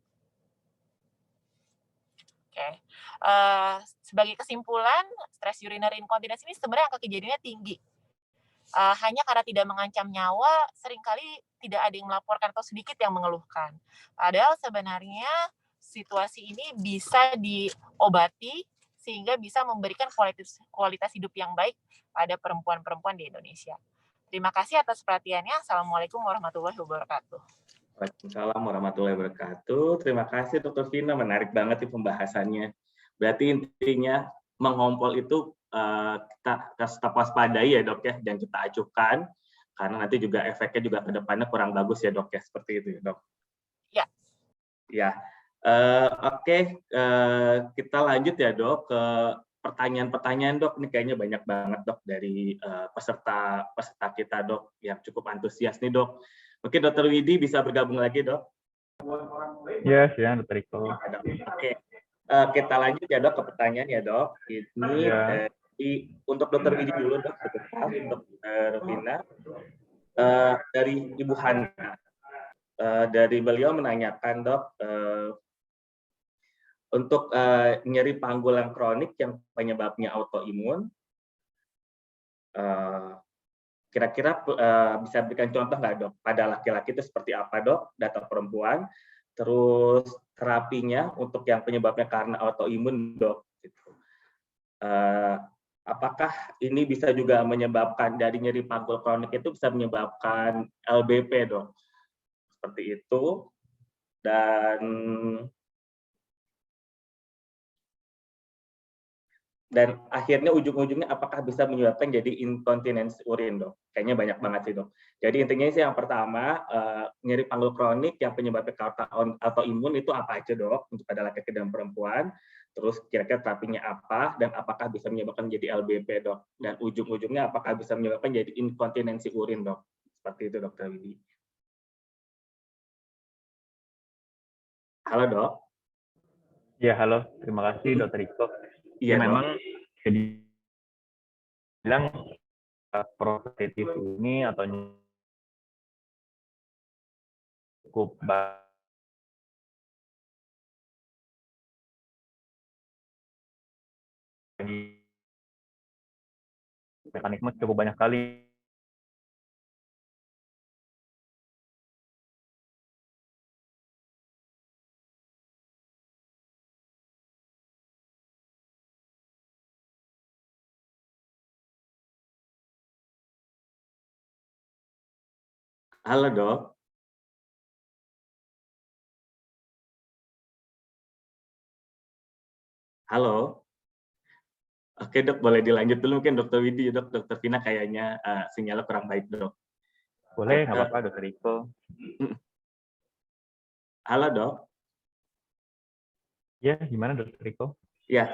Oke. Sebagai kesimpulan, stress urinary incontinence ini sebenarnya angka kejadiannya tinggi. Hanya karena tidak mengancam nyawa, seringkali tidak ada yang melaporkan atau sedikit yang mengeluhkan. Padahal sebenarnya situasi ini bisa diobati sehingga bisa memberikan kualitas hidup yang baik pada perempuan-perempuan di Indonesia. Terima kasih atas perhatiannya. Assalamualaikum warahmatullahi wabarakatuh. Waalaikumsalam warahmatullahi wabarakatuh. Terima kasih Dr. Vina, menarik banget di pembahasannya. Berarti intinya mengompol itu kita tetap waspadai ya Dok ya, dan kita acuhkan karena nanti juga efeknya juga ke depannya kurang bagus ya Dok ya, seperti itu ya Dok. Ya. Ya. Oke, kita lanjut ya Dok ke pertanyaan-pertanyaan Dok. Ini kayaknya banyak banget Dok dari peserta kita Dok yang cukup antusias nih Dok. Mungkin Dr. Widi bisa bergabung lagi Dok. Ya, siang Dr. Iko. Oke, kita lanjut ya Dok ke pertanyaan ya Dok. Ini untuk Dr. Widi dulu Dok, untuk Dr. Vina. Dari Ibu Hana, dari beliau menanyakan Dok, untuk nyeri panggul yang kronik yang penyebabnya autoimun, kira-kira bisa berikan contoh nggak Dok? Pada laki-laki itu seperti apa Dok? Data perempuan, terus terapinya untuk yang penyebabnya karena autoimun Dok. Gitu. Apakah ini bisa juga menyebabkan dari nyeri panggul kronik itu bisa menyebabkan LBP Dok? Seperti itu. Dan akhirnya ujung-ujungnya apakah bisa menyebabkan jadi inkontinensi urin Dok? Kayaknya banyak banget sih Dok. Jadi intinya sih yang pertama, nyeri panggul kronik yang penyebabnya autoimun itu apa aja Dok? Untuk pada laki-laki dan perempuan. Terus kira-kira terapinya apa? Dan apakah bisa menyebabkan jadi LBP Dok? Dan ujung-ujungnya apakah bisa menyebabkan jadi inkontinensi urin Dok? Seperti itu Dr. Widi. Halo Dok. Ya, halo. Terima kasih Dr. Iko. Iya, memang jadi bilang prostetis ini atau cukup mekanisme cukup banyak kali. Halo Dok. Halo. Oke Dok, boleh dilanjut dulu mungkin Dr. Widi, Dok. Dr. Vina kayaknya sinyalnya kurang baik Dok. Boleh, nggak apa-apa Dr. Iko. Halo Dok. Ya, gimana Dr. Iko? Ya,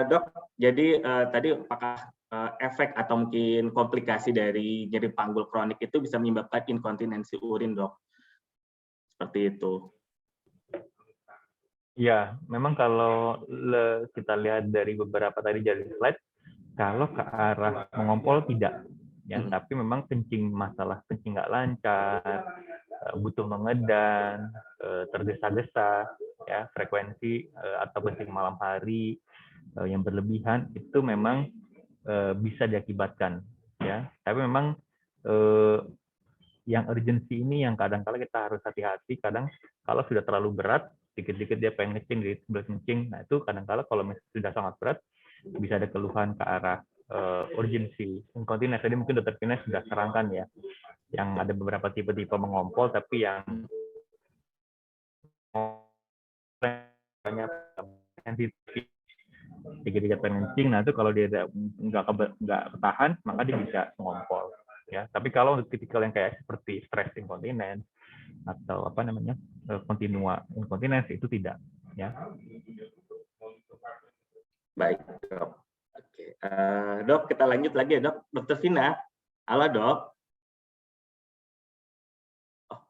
Dok. Jadi tadi apakah efek atau mungkin komplikasi dari nyeri panggul kronik itu bisa menyebabkan inkontinensi urin Dok? Seperti itu. Ya, memang kalau kita lihat dari beberapa tadi jadi slide, kalau ke arah mengompol tidak, ya. Tapi memang masalah kencing nggak lancar, butuh mengedan, tergesa-gesa, ya, frekuensi atau kencing malam hari yang berlebihan itu memang bisa diakibatkan, ya. Tapi memang yang urgensi ini yang kadang-kala kita harus hati-hati. Kadang kalau sudah terlalu berat, dikit-dikit dia pengen kencing, kencing. Nah itu kadang-kala kalau sudah sangat berat, bisa ada keluhan ke arah urgensi inkontinens. Tadi mungkin Dr. Vina sudah terangkan ya, yang ada beberapa tipe-tipe mengompol, tapi yang banyak sensitif, dikit-dikit pengen kencing. Nah itu kalau dia nggak ketahan, maka dia bisa mengompol. Ya, tapi kalau untuk tipikal yang kayak seperti stress incontinence atau apa namanya continua incontinence itu tidak, ya. Baik Dok. Oke, Dok kita lanjut lagi ya Dok. Dr. Vina, halo Dok. Oh,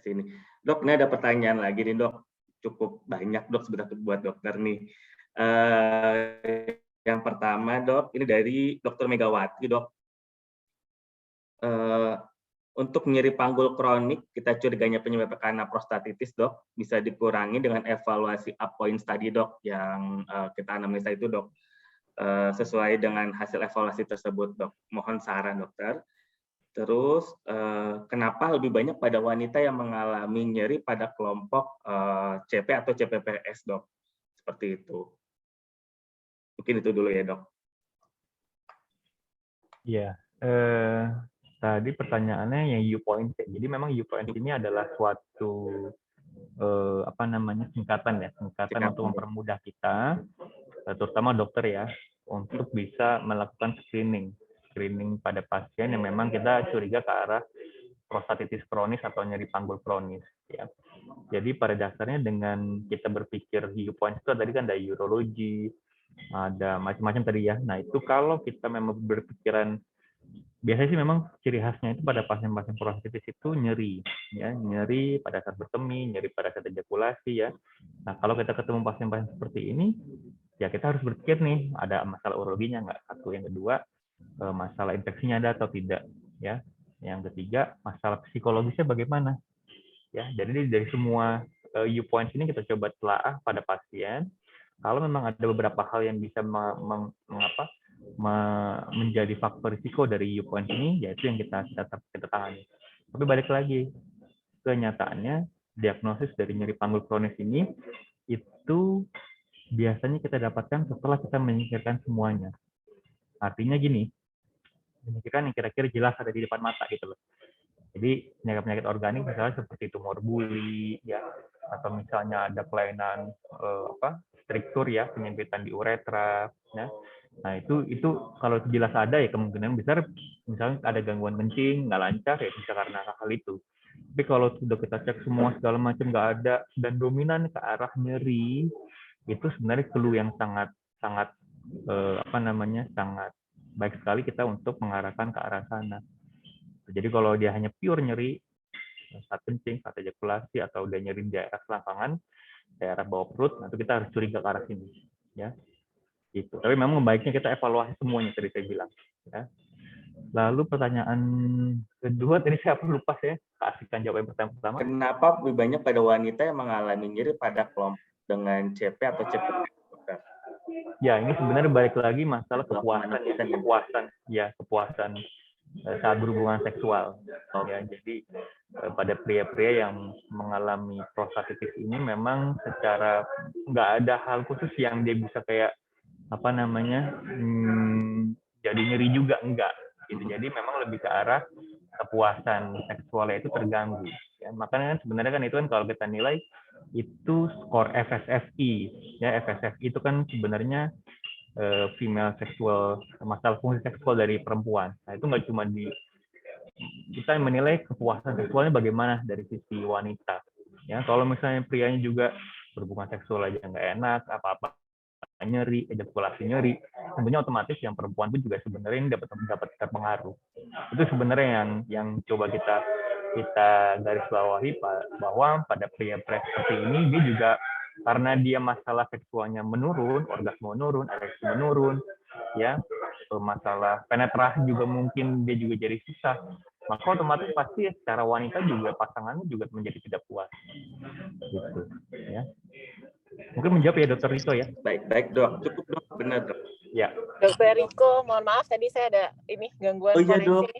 sini. Dok, ini ada pertanyaan lagi nih Dok. Cukup banyak Dok sebenarnya buat dokter nih. Yang pertama Dok, ini dari Dr. Megawati Dok. eh, untuk nyeri panggul kronik, kita curiganya penyebab karena prostatitis, Dok, bisa dikurangi dengan evaluasi up-point study, Dok, yang kita anamnesa itu, Dok. Sesuai dengan hasil evaluasi tersebut, Dok. Mohon saran, dokter. Terus, kenapa lebih banyak pada wanita yang mengalami nyeri pada kelompok CP atau CPPS, Dok? Seperti itu. Mungkin itu dulu ya, Dok. Iya, tadi pertanyaannya yang U-point. Jadi memang U-point ini adalah suatu singkatan untuk mempermudah kita, terutama dokter ya, untuk bisa melakukan screening pada pasien yang memang kita curiga ke arah prostatitis kronis atau nyeri panggul kronis. Ya. Jadi pada dasarnya dengan kita berpikir U-point itu tadi kan ada urologi, ada macam-macam tadi ya. Nah itu kalau kita memang berpikiran, biasanya sih memang ciri khasnya itu pada pasien-pasien prostatitis itu nyeri, ya, nyeri pada saat berkemih, nyeri pada saat ejakulasi ya. Nah kalau kita ketemu pasien-pasien seperti ini, ya kita harus berpikir nih, ada masalah urologinya nggak? Satu, yang kedua, masalah infeksinya ada atau tidak, ya. Yang ketiga, masalah psikologisnya bagaimana? Ya, jadi dari semua U-points ini kita coba telaah pada pasien. Kalau memang ada beberapa hal yang bisa menjadi faktor risiko dari U-point ini, yaitu yang kita tangani. Tapi balik lagi, kenyataannya diagnosis dari nyeri panggul kronis ini itu biasanya kita dapatkan setelah kita menyingkirkan semuanya. Artinya gini, menyingkirkan yang kira-kira jelas ada di depan mata gitu loh. Jadi penyakit-penyakit organik misalnya seperti tumor buli ya, atau misalnya ada kelainan struktur ya, penyempitan di uretra ya. Nah, itu kalau jelas ada ya kemungkinan besar misalnya ada gangguan kencing, nggak lancar ya bisa karena hal itu. Tapi kalau sudah kita cek semua segala macam nggak ada dan dominan ke arah nyeri, itu sebenarnya clue yang sangat sangat baik sekali kita untuk mengarahkan ke arah sana. Jadi kalau dia hanya pure nyeri saat kencing, saat ejakulasi, atau udah nyeri di daerah selangkangan, daerah bawah perut, nanti kita harus curiga ke arah sini, ya. Gitu. Tapi memang baiknya kita evaluasi semuanya tadi saya bilang. Ya. Lalu pertanyaan kedua tadi saya lupa ya, kasihkan jawaban pertama. Kenapa lebih banyak pada wanita yang mengalami nyeri pada kelompok dengan CP atau CPP? Ya, ini sebenarnya balik lagi masalah kepuasan saat berhubungan seksual. Ya, jadi pada pria-pria yang mengalami prostatitis ini memang secara nggak ada hal khusus yang dia bisa kayak jadi nyeri juga enggak. Gitu. Jadi memang lebih ke arah kepuasan seksualnya itu terganggu. Ya, makanya kan sebenarnya kan itu kan kalau kita nilai itu skor FSFI. Ya, FSFI itu kan sebenarnya female sexual, masalah fungsi seksual dari perempuan. Nah, itu nggak cuma kita menilai kepuasan seksualnya bagaimana dari sisi wanita. Ya, kalau misalnya prianya juga berhubungan seksual aja nggak enak, apa-apa nyeri, ejakulasi nyeri, tentunya otomatis yang perempuan pun juga sebenarnya ini dapat terpengaruh. Itu sebenarnya yang coba kita garis bawahi bahwa pada pria-pria seperti ini dia juga karena dia masalah seksualnya menurun, orgasme menurun, ereksi menurun, ya, masalah penetrasi juga mungkin dia juga jadi susah, maka otomatis pasti secara wanita juga pasangannya juga menjadi tidak puas, gitu, ya. Mungkin menjawab ya Dokter Riko ya. Baik Dok, cukup Dok, benar Dok. Ya. Dokter Riko, mohon maaf tadi saya ada gangguan koneksi. Dok.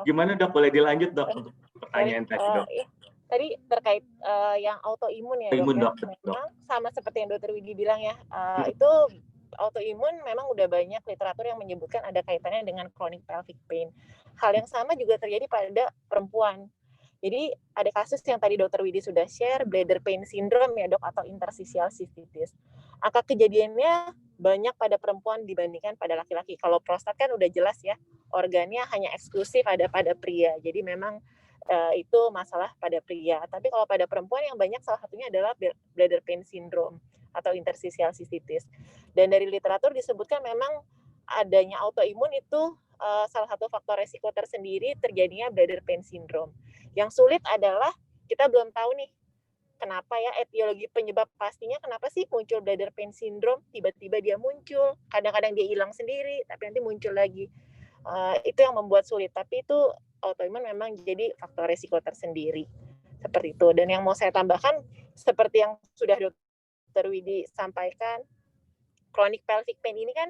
Gimana Dok, boleh dilanjut Dok untuk pertanyaan tadi Dok. Tadi terkait yang autoimun ya Dok. Memang sama seperti yang Dokter Widi bilang ya, itu autoimun memang udah banyak literatur yang menyebutkan ada kaitannya dengan chronic pelvic pain. Hal yang sama juga terjadi pada perempuan. Jadi ada kasus yang tadi Dokter Widi sudah share, bladder pain syndrome ya Dok, atau interstitial cystitis. Angka kejadiannya banyak pada perempuan dibandingkan pada laki-laki. Kalau prostat kan udah jelas ya, organnya hanya eksklusif ada pada pria. Jadi memang itu masalah pada pria. Tapi kalau pada perempuan yang banyak salah satunya adalah bladder pain syndrome atau interstitial cystitis. Dan dari literatur disebutkan memang adanya autoimun itu salah satu faktor resiko tersendiri terjadinya bladder pain syndrome. Yang sulit adalah kita belum tahu nih kenapa ya etiologi penyebab pastinya kenapa sih muncul bladder pain syndrome, tiba-tiba dia muncul, kadang-kadang dia hilang sendiri tapi nanti muncul lagi. Itu yang membuat sulit, tapi itu autoimun memang jadi faktor resiko tersendiri seperti itu. Dan yang mau saya tambahkan seperti yang sudah Dr. Widi sampaikan, chronic pelvic pain ini kan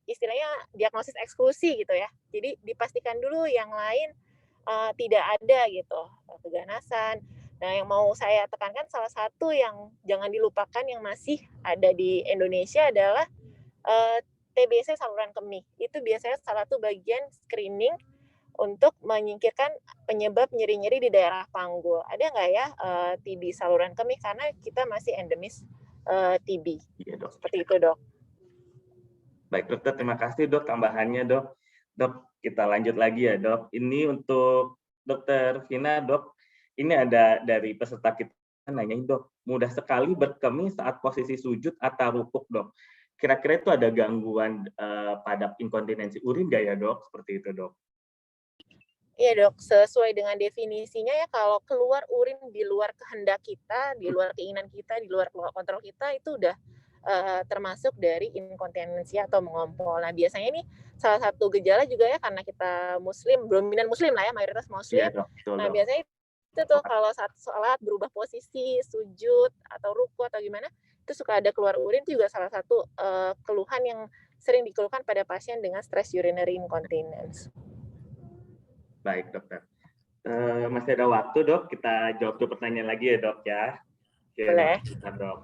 istilahnya diagnosis eksklusi gitu ya. Jadi dipastikan dulu yang lain tidak ada gitu, keganasan. Nah, yang mau saya tekankan salah satu yang jangan dilupakan yang masih ada di Indonesia adalah TBC saluran kemih. Itu biasanya salah satu bagian screening untuk menyingkirkan penyebab nyeri-nyeri di daerah panggul. Ada nggak ya TB saluran kemih? Karena kita masih endemis TB. Iya, Dok. Seperti itu, Dok. Baik, Dokter. Terima kasih, Dok, tambahannya, Dok. Dok, kita lanjut lagi ya, Dok. Ini untuk Dokter Vina, Dok. Ini ada dari peserta kita nanyain, Dok, mudah sekali berkemih saat posisi sujud atau rukuk, Dok. Kira-kira itu ada gangguan pada inkontinensi urin nggak ya, Dok? Seperti itu, Dok. Iya, Dok, sesuai dengan definisinya ya, kalau keluar urin di luar kehendak kita, di luar keinginan kita, di luar kontrol kita, itu udah termasuk dari inkontinensi atau mengompol. Nah, biasanya ini salah satu gejala juga ya, karena kita muslim, dominan muslim lah ya, mayoritas muslim. Iya, Dok. Betul, Nah, Dok. biasanya itu tuh kalau saat sholat berubah posisi, sujud, atau ruku, atau gimana, itu suka ada keluar urin, itu juga salah satu keluhan yang sering dikeluhkan pada pasien dengan stress urinary incontinence. Baik, Dokter. Masih ada waktu, Dok. Kita jawab tuh pertanyaan lagi ya, Dok, ya. Oke, Boleh. Dok.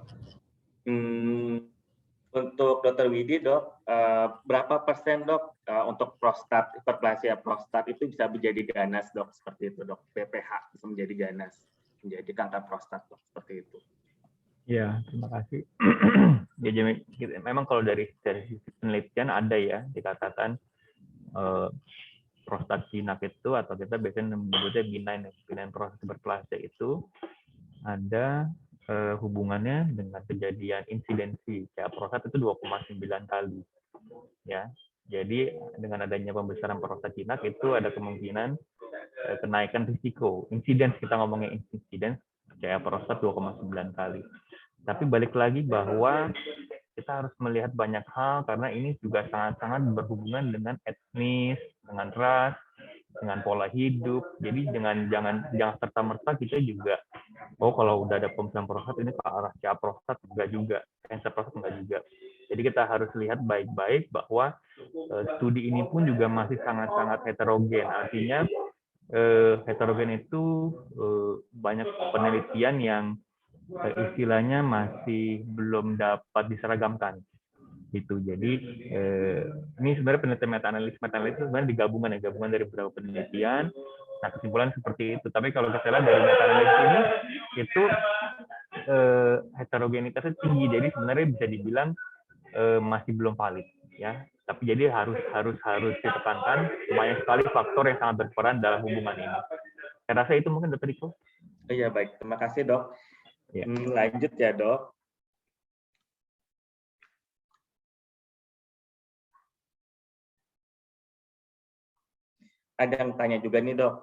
Untuk Dokter Widi, Dok, berapa persen, Dok, untuk prostat, hiperplasia prostat itu bisa menjadi ganas, Dok? Seperti itu, Dok. BPH bisa menjadi ganas, menjadi kanker prostat, Dok. Seperti itu. Ya, terima kasih. Ya, jadi memang kalau dari sisi penelitian ada ya dikatakan prostat jinak itu, atau kita biasanya menyebutnya benign prostat hiperplasia itu ada hubungannya dengan kejadian insidensi kayak prostat itu 2,9 kali ya. Jadi dengan adanya pembesaran prostat jinak itu ada kemungkinan kenaikan risiko insidens, kita ngomongnya insidens kayak prostat 2,9 kali. Tapi balik lagi bahwa kita harus melihat banyak hal karena ini juga sangat-sangat berhubungan dengan etnis, dengan ras, dengan pola hidup. Jadi jangan serta-merta kita juga kalau udah ada pembesaran prostat ini ke arah CA prostat, enggak juga, kanker prostat enggak juga. Jadi kita harus lihat baik-baik bahwa studi ini pun juga masih sangat-sangat heterogen. Artinya heterogen itu banyak penelitian yang istilahnya masih belum dapat diseragamkan gitu. Jadi ini sebenarnya penelitian meta-analisis itu sebenarnya digabungan dari beberapa penelitian. Nah, kesimpulan seperti itu. Tapi kalau kita lihat dari meta-analisis ini itu heterogenitasnya tinggi. Jadi sebenarnya bisa dibilang masih belum valid ya. Tapi jadi harus ditekankan banyak sekali faktor yang sangat berperan dalam hubungan ini. Saya rasa itu mungkin, Dr. Riko. Iya, baik. Terima kasih, Dok. Ya. Lanjut ya, Dok. Ada yang tanya juga nih, Dok.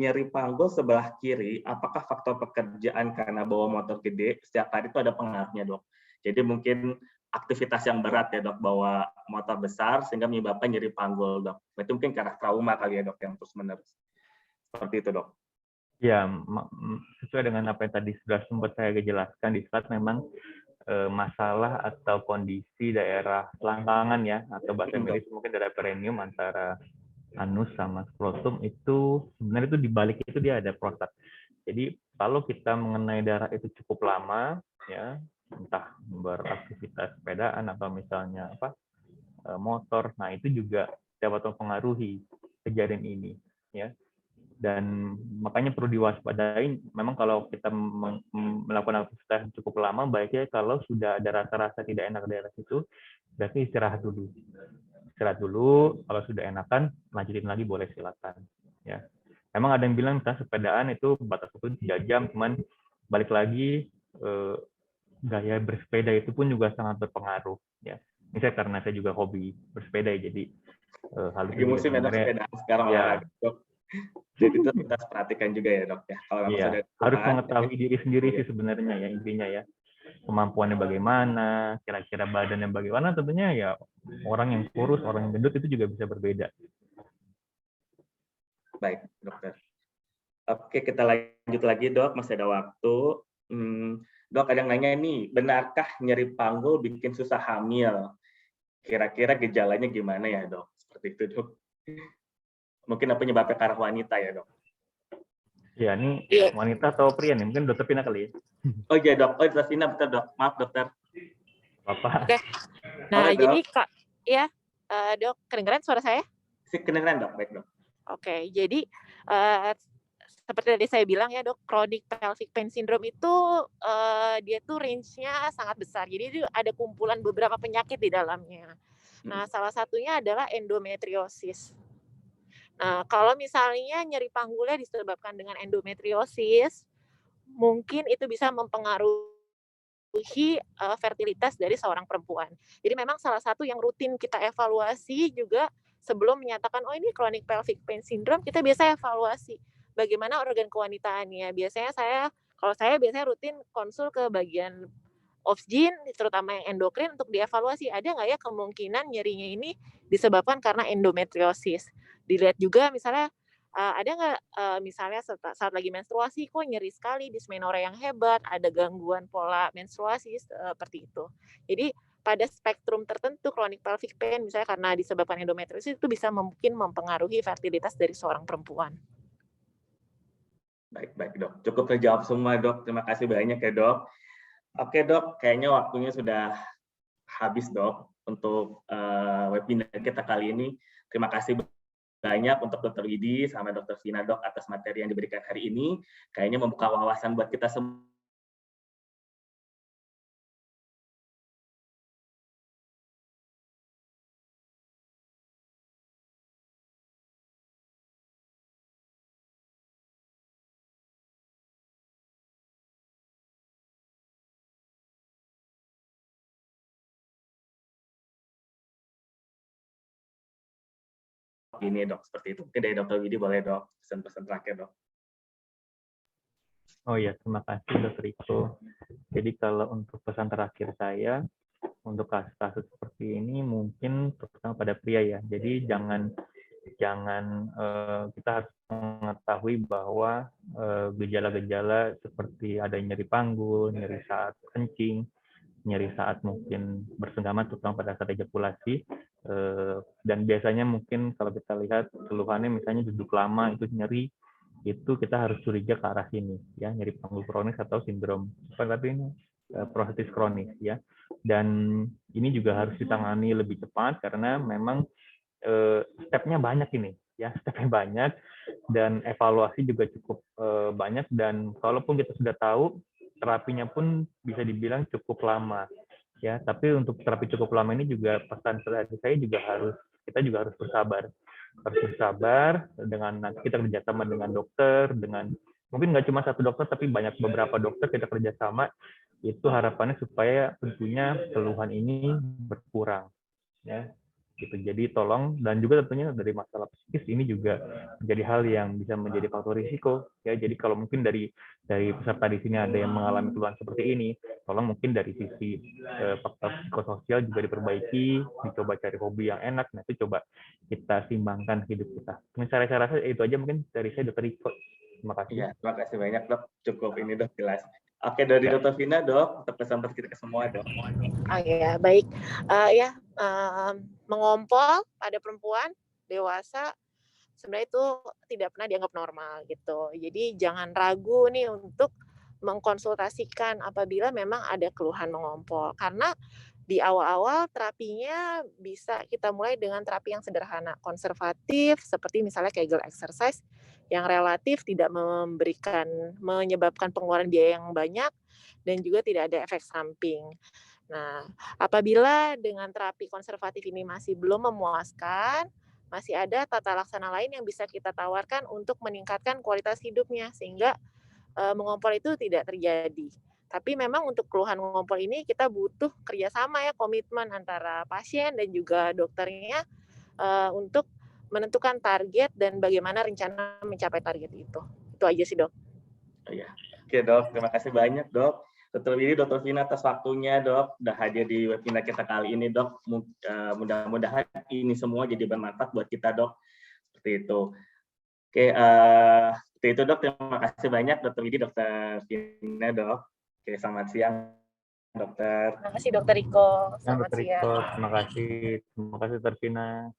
Nyeri panggul sebelah kiri, apakah faktor pekerjaan karena bawa motor gede setiap hari itu ada pengaruhnya, Dok? Jadi mungkin aktivitas yang berat ya, Dok, bawa motor besar sehingga menyebabkan nyeri panggul, Dok. Itu mungkin karena trauma kali ya, Dok, yang terus-menerus. Seperti itu, Dok. Ya, sesuai dengan apa yang tadi sudah sempat saya jelaskan di slide, memang masalah atau kondisi daerah selangkangan ya, atau bahasa medis mungkin daerah perineum antara anus sama skrotum itu sebenarnya itu di balik itu dia ada prostat. Jadi kalau kita mengenai daerah itu cukup lama ya, entah beraktivitas sepedaan atau misalnya motor, nah itu juga dapat mempengaruhi kejadian ini ya. Dan makanya perlu diwaspadai, memang kalau kita melakukan aktivitas cukup lama, baiknya kalau sudah ada rasa-rasa tidak enak di daerah situ, berarti istirahat dulu. Istirahat dulu, kalau sudah enakan, lanjutin lagi boleh, silakan. Ya. Memang ada yang bilang kita sepedaan itu batas waktu 3 jam, cuman balik lagi gaya bersepeda itu pun juga sangat berpengaruh. Ya. Ini karena saya juga hobi bersepeda, jadi hal itu musim ada sepeda sekarang ya. Jadi itu kita perhatikan juga ya, Dok ya. Kalau sudah harus mengetahui diri sendiri sih sebenarnya ya, intinya ya. kemampuannya bagaimana, kira-kira badannya bagaimana, tentunya ya orang yang kurus, orang yang gendut itu juga bisa berbeda. Baik, dokter. Oke, kita lanjut lagi, dok. Masih ada waktu. Dok, ada yang nanya nih, benarkah nyeri panggul bikin susah hamil? Kira-kira gejalanya gimana ya, dok? Seperti itu, dok. Mungkin apa penyebabnya ke arah wanita ya, dok? Ya, ini Iya. wanita atau pria nih? Mungkin dokter Pina kali ya? Oh iya, dok. Oh, dokter Vina, betul, dok. Maaf, dokter. Apa? Oke. Nah, Halo, dok. jadi Kak, ya, Dok, kedengeran suara saya? Kedengeran, dok. Baik, dok. Oke, jadi seperti tadi saya bilang ya, Dok, chronic pelvic pain syndrome itu dia tuh range-nya sangat besar. Jadi itu ada kumpulan beberapa penyakit di dalamnya. Nah, salah satunya adalah endometriosis. Nah, kalau misalnya nyeri panggulnya disebabkan dengan endometriosis, mungkin itu bisa mempengaruhi fertilitas dari seorang perempuan. Jadi memang salah satu yang rutin kita evaluasi juga sebelum menyatakan, oh ini chronic pelvic pain syndrome, kita biasa evaluasi bagaimana organ kewanitaannya. Kalau saya biasanya rutin konsul ke bagian OBGYN, terutama yang endokrin, untuk dievaluasi ada nggak ya kemungkinan nyerinya ini disebabkan karena endometriosis. Dilihat juga misalnya ada nggak misalnya saat lagi menstruasi kok nyeri sekali, dysmenorrhea yang hebat, ada gangguan pola menstruasi seperti itu. Jadi pada spektrum tertentu chronic pelvic pain misalnya karena disebabkan endometriosis itu bisa mungkin mempengaruhi fertilitas dari seorang perempuan. Baik, dok. Cukup terjawab semua, dok. Terima kasih banyak ya, dok. Oke, dok. Kayaknya waktunya sudah habis, dok, untuk webinar kita kali ini. Terima kasih banyak untuk Dr. Widi sama Dr. Vina, dok, atas materi yang diberikan hari ini. Kayaknya membuka wawasan buat kita semua. Ini, dok, seperti itu. Mungkin dari Dr. Widi boleh, dok, pesan-pesan terakhir, dok. Oh iya, terima kasih Dr. Riko. Jadi kalau untuk pesan terakhir saya, untuk kasus-kasus seperti ini mungkin terutama pada pria ya. Jadi jangan kita harus mengetahui bahwa gejala-gejala seperti ada nyeri panggul, nyeri saat kencing, nyeri saat mungkin bersenggama terutama pada saat ejakulasi, dan biasanya mungkin kalau kita lihat keluhannya misalnya duduk lama itu nyeri, itu kita harus curiga ke arah sini ya, nyeri panggul kronis atau sindrom seperti ini, prostatitis kronis ya. Dan ini juga harus ditangani lebih cepat karena memang stepnya banyak ini ya, stepnya banyak dan evaluasi juga cukup banyak, dan kalaupun kita sudah tahu terapinya pun bisa dibilang cukup lama ya. Tapi untuk terapi cukup lama ini juga pesan dari saya juga kita juga harus bersabar dengan nanti kita kerjasama dengan dokter, dengan mungkin nggak cuma satu dokter tapi beberapa dokter kita kerjasama, itu harapannya supaya tentunya keluhan ini berkurang ya gitu. Jadi tolong, dan juga tentunya dari masalah psikis ini juga menjadi hal yang bisa menjadi faktor risiko ya. Jadi kalau mungkin dari peserta di sini ada yang mengalami keluhan seperti ini, tolong mungkin dari sisi faktor psikososial juga diperbaiki, dicoba cari hobi yang enak, nah itu coba kita timbangkan hidup kita. Mungkin saya rasa itu aja mungkin dari saya, Dr. Riko. Terima kasih. Ya, terima kasih banyak, dok. Cukup ini, dok, jelas. Oke, dari Dr. Vina, dok, untuk pesan kita ke semua, dok. Oh ya, baik. Mengompol pada perempuan dewasa sebenarnya itu tidak pernah dianggap normal gitu. Jadi jangan ragu nih untuk mengkonsultasikan apabila memang ada keluhan mengompol. Karena di awal-awal terapinya bisa kita mulai dengan terapi yang sederhana, konservatif, seperti misalnya Kegel exercise yang relatif tidak menyebabkan pengeluaran biaya yang banyak dan juga tidak ada efek samping. Nah, apabila dengan terapi konservatif ini masih belum memuaskan, masih ada tata laksana lain yang bisa kita tawarkan untuk meningkatkan kualitas hidupnya sehingga mengompol itu tidak terjadi. Tapi memang untuk keluhan mengompol ini kita butuh kerjasama ya, komitmen antara pasien dan juga dokternya untuk menentukan target dan bagaimana rencana mencapai target itu. Itu aja sih, dok. Oh, ya. Oke, dok. Terima kasih banyak, dok. Dr. Widi, Dr. Vina atas waktunya, Dok. Udah hadir di webinar kita kali ini, Dok. Mudah-mudahan ini semua jadi bermanfaat buat kita, Dok. Seperti itu. Oke, seperti itu, Dok. Terima kasih banyak, Dr. Widi, Dr. Vina, Dok. Oke, selamat siang, Dokter. Terima kasih Dr. Riko. Selamat Dr. siang. Riko, terima kasih Dr. Vina.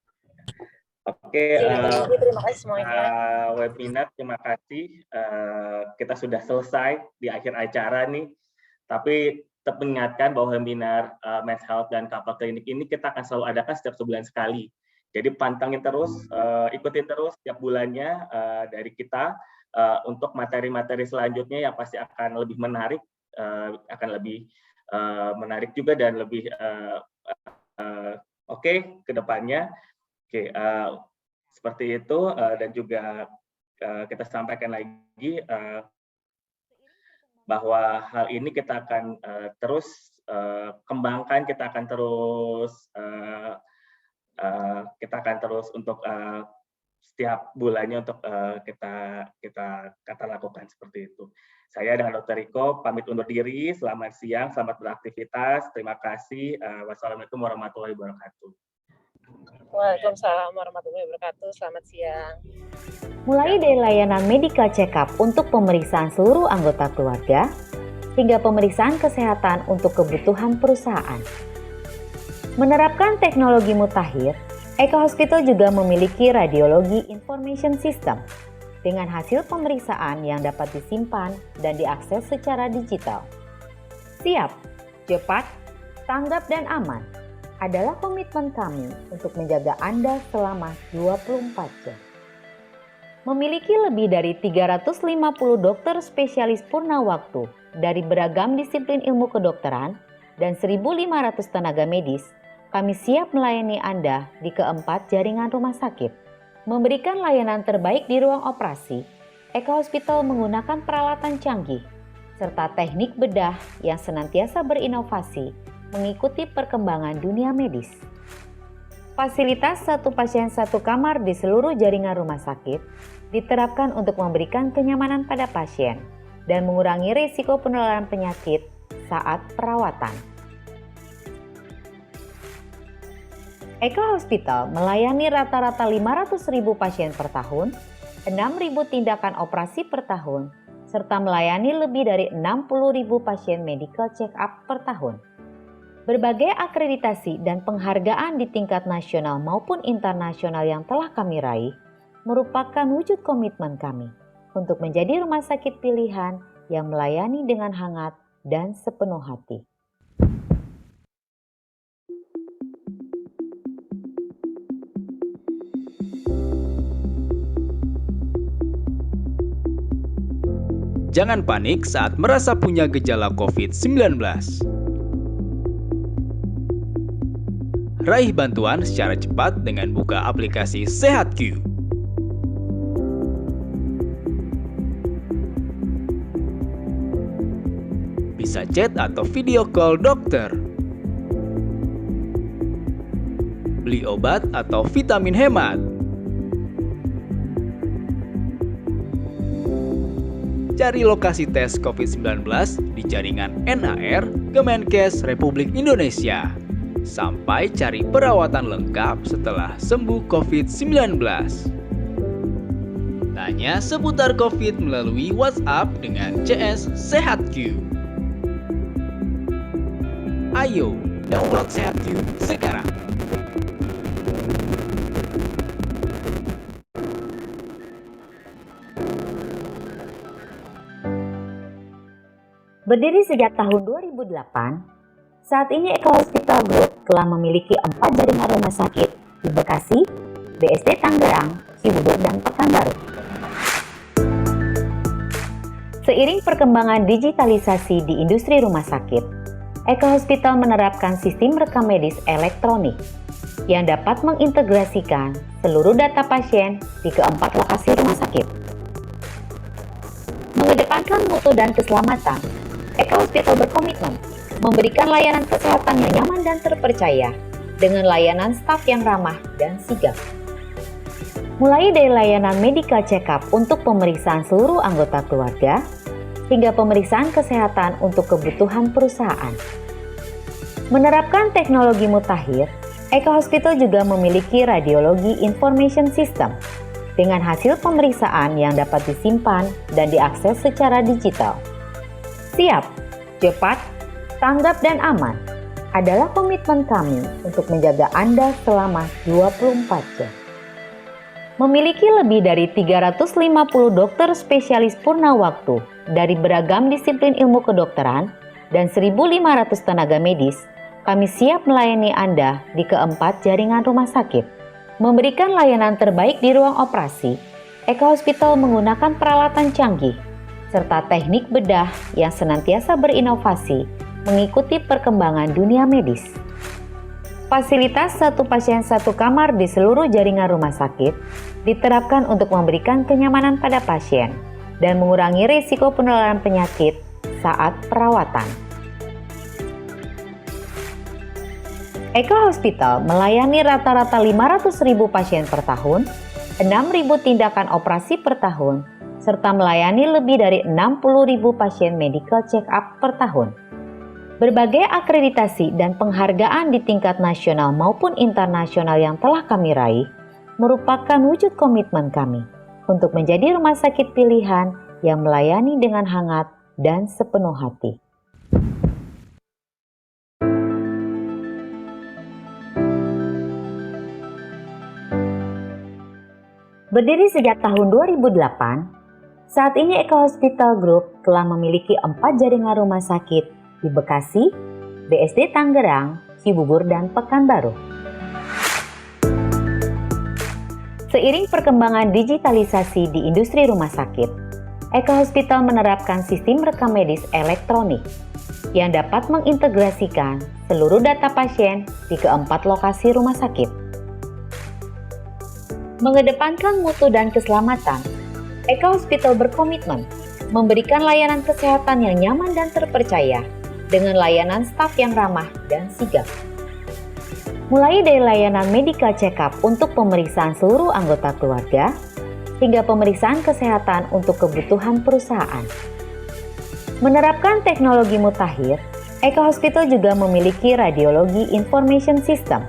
Oke, Terima kasih semuanya. webinar, terima kasih. Kita sudah selesai di akhir acara nih. Tapi tetap mengingatkan bahwa webinar Men's Health dan Couple Clinic ini kita akan selalu adakan setiap sebulan sekali. Jadi pantengin terus, ikutin terus setiap bulannya dari kita untuk materi-materi selanjutnya yang pasti akan lebih menarik, menarik juga dan lebih oke ke depannya. Oke, seperti itu dan juga kita sampaikan lagi bahwa hal ini kita akan terus kembangkan, kita akan terus untuk setiap bulannya untuk kita lakukan seperti itu. Saya dengan Dr. Riko pamit undur diri. Selamat siang, selamat beraktivitas. Terima kasih. Wassalamualaikum warahmatullahi wabarakatuh. Waalaikumsalam warahmatullahi wabarakatuh. Selamat siang. Mulai dari layanan medical check-up untuk pemeriksaan seluruh anggota keluarga, hingga pemeriksaan kesehatan untuk kebutuhan perusahaan. Menerapkan teknologi mutakhir, Eka Hospital juga memiliki radiologi information system dengan hasil pemeriksaan yang dapat disimpan dan diakses secara digital. Siap, cepat, tanggap, dan aman adalah komitmen kami untuk menjaga Anda selama 24 jam. Memiliki lebih dari 350 dokter spesialis purna waktu dari beragam disiplin ilmu kedokteran dan 1.500 tenaga medis, kami siap melayani Anda di keempat jaringan rumah sakit. Memberikan layanan terbaik di ruang operasi, Eka Hospital menggunakan peralatan canggih serta teknik bedah yang senantiasa berinovasi mengikuti perkembangan dunia medis. Fasilitas satu pasien satu kamar di seluruh jaringan rumah sakit diterapkan untuk memberikan kenyamanan pada pasien dan mengurangi risiko penularan penyakit saat perawatan. Eka Hospital melayani rata-rata 500.000 pasien per tahun, 6.000 tindakan operasi per tahun, serta melayani lebih dari 60.000 pasien medical check-up per tahun. Berbagai akreditasi dan penghargaan di tingkat nasional maupun internasional yang telah kami raih merupakan wujud komitmen kami untuk menjadi rumah sakit pilihan yang melayani dengan hangat dan sepenuh hati. Jangan panik saat merasa punya gejala COVID-19. Raih bantuan secara cepat dengan buka aplikasi SehatQ. Bisa chat atau video call dokter. Beli obat atau vitamin hemat. Cari lokasi tes COVID-19 di jaringan NAR Kemenkes Republik Indonesia. Sampai cari perawatan lengkap setelah sembuh COVID-19. Tanya seputar COVID melalui WhatsApp dengan CS SehatQ. Ayo, download SehatQ sekarang. Berdiri sejak tahun 2008, saat ini Eka Hospital Group telah memiliki 4 jaringan rumah sakit di Bekasi, BSD Tangerang, Cibubur, dan Pekanbaru. Seiring perkembangan digitalisasi di industri rumah sakit, Eka Hospital menerapkan sistem rekam medis elektronik yang dapat mengintegrasikan seluruh data pasien di keempat lokasi rumah sakit. Mengedepankan mutu dan keselamatan, Eka Hospital berkomitmen memberikan layanan kesehatan yang nyaman dan terpercaya dengan layanan staf yang ramah dan sigap. Mulai dari layanan medical check-up untuk pemeriksaan seluruh anggota keluarga, hingga pemeriksaan kesehatan untuk kebutuhan perusahaan. Menerapkan teknologi mutakhir, Eka Hospital juga memiliki radiologi information system dengan hasil pemeriksaan yang dapat disimpan dan diakses secara digital. Siap, cepat, tanggap dan aman adalah komitmen kami untuk menjaga Anda selama 24 jam. Memiliki lebih dari 350 dokter spesialis purna waktu dari beragam disiplin ilmu kedokteran dan 1.500 tenaga medis, kami siap melayani Anda di keempat jaringan rumah sakit. Memberikan layanan terbaik di ruang operasi, Eka Hospital menggunakan peralatan canggih serta teknik bedah yang senantiasa berinovasi mengikuti perkembangan dunia medis. Fasilitas satu pasien satu kamar di seluruh jaringan rumah sakit diterapkan untuk memberikan kenyamanan pada pasien dan mengurangi risiko penularan penyakit saat perawatan. Eka Hospital melayani rata-rata 500.000 pasien per tahun, 6.000 tindakan operasi per tahun, serta melayani lebih dari 60.000 pasien medical check-up per tahun. Berbagai akreditasi dan penghargaan di tingkat nasional maupun internasional yang telah kami raih merupakan wujud komitmen kami untuk menjadi rumah sakit pilihan yang melayani dengan hangat dan sepenuh hati. Berdiri sejak tahun 2008, saat ini Eka Hospital Group telah memiliki 4 jaringan rumah sakit di Bekasi, BSD Tangerang, Cibubur, dan Pekanbaru. Seiring perkembangan digitalisasi di industri rumah sakit, Eka Hospital menerapkan sistem rekam medis elektronik yang dapat mengintegrasikan seluruh data pasien di keempat lokasi rumah sakit. Mengedepankan mutu dan keselamatan, Eka Hospital berkomitmen memberikan layanan kesehatan yang nyaman dan terpercaya dengan layanan staf yang ramah dan sigap. Mulai dari layanan medical check-up untuk pemeriksaan seluruh anggota keluarga, hingga pemeriksaan kesehatan untuk kebutuhan perusahaan. Menerapkan teknologi mutakhir, Eka Hospital juga memiliki radiologi information system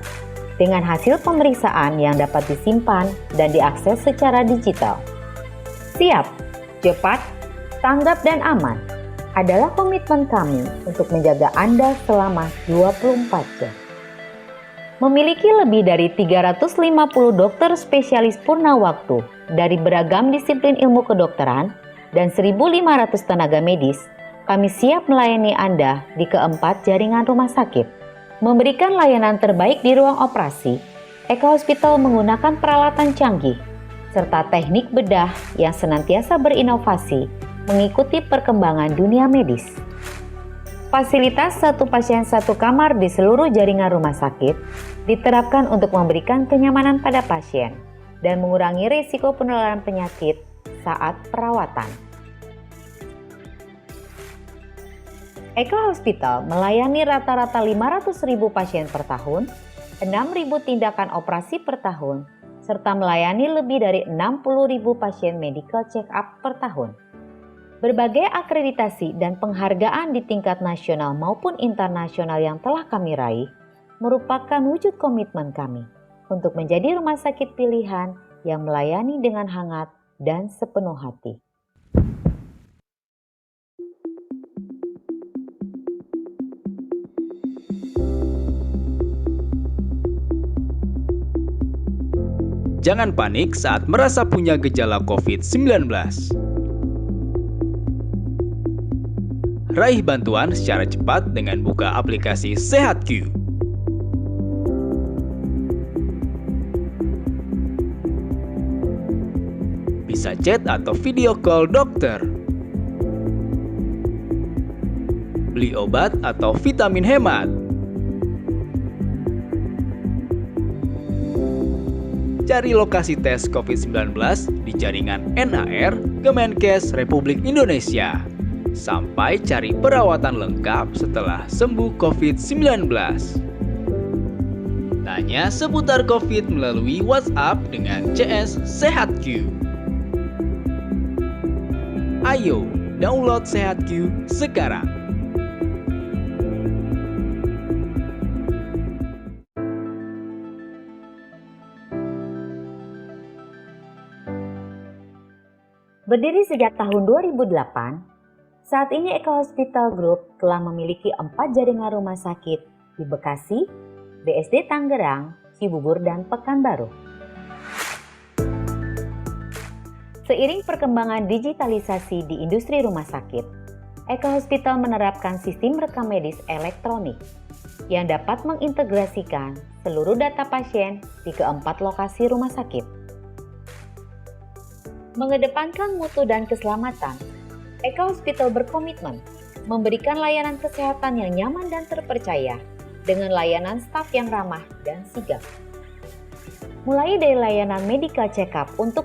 dengan hasil pemeriksaan yang dapat disimpan dan diakses secara digital. Siap, cepat, tanggap dan aman adalah komitmen kami untuk menjaga Anda selama 24 jam. Memiliki lebih dari 350 dokter spesialis purna waktu dari beragam disiplin ilmu kedokteran dan 1.500 tenaga medis, kami siap melayani Anda di keempat jaringan rumah sakit. Memberikan layanan terbaik di ruang operasi, Eka Hospital menggunakan peralatan canggih serta teknik bedah yang senantiasa berinovasi mengikuti perkembangan dunia medis. Fasilitas satu pasien satu kamar di seluruh jaringan rumah sakit diterapkan untuk memberikan kenyamanan pada pasien dan mengurangi risiko penularan penyakit saat perawatan. Eka Hospital melayani rata-rata 500.000 pasien per tahun, 6.000 tindakan operasi per tahun, serta melayani lebih dari 60.000 pasien medical check-up per tahun. Berbagai akreditasi dan penghargaan di tingkat nasional maupun internasional yang telah kami raih merupakan wujud komitmen kami untuk menjadi rumah sakit pilihan yang melayani dengan hangat dan sepenuh hati. Jangan panik saat merasa punya gejala COVID-19. Raih bantuan secara cepat dengan buka aplikasi SehatQ. Bisa chat atau video call dokter. Beli obat atau vitamin hemat. Cari lokasi tes COVID-19 di jaringan NAR Kemenkes Republik Indonesia. Sampai cari perawatan lengkap setelah sembuh COVID-19. Tanya seputar COVID melalui WhatsApp dengan CS SehatQ. Ayo, Download SehatQ sekarang. Berdiri sejak tahun 2008, saat ini Eka Hospital Group telah memiliki 4 jaringan rumah sakit di Bekasi, BSD Tangerang, Cibubur, dan Pekanbaru. Seiring perkembangan digitalisasi di industri rumah sakit, Eka Hospital menerapkan sistem rekam medis elektronik yang dapat mengintegrasikan seluruh data pasien di keempat lokasi rumah sakit. Mengedepankan mutu dan keselamatan, Eka Hospital berkomitmen memberikan layanan kesehatan yang nyaman dan terpercaya dengan layanan staf yang ramah dan sigap. Mulai dari layanan medical check-up untuk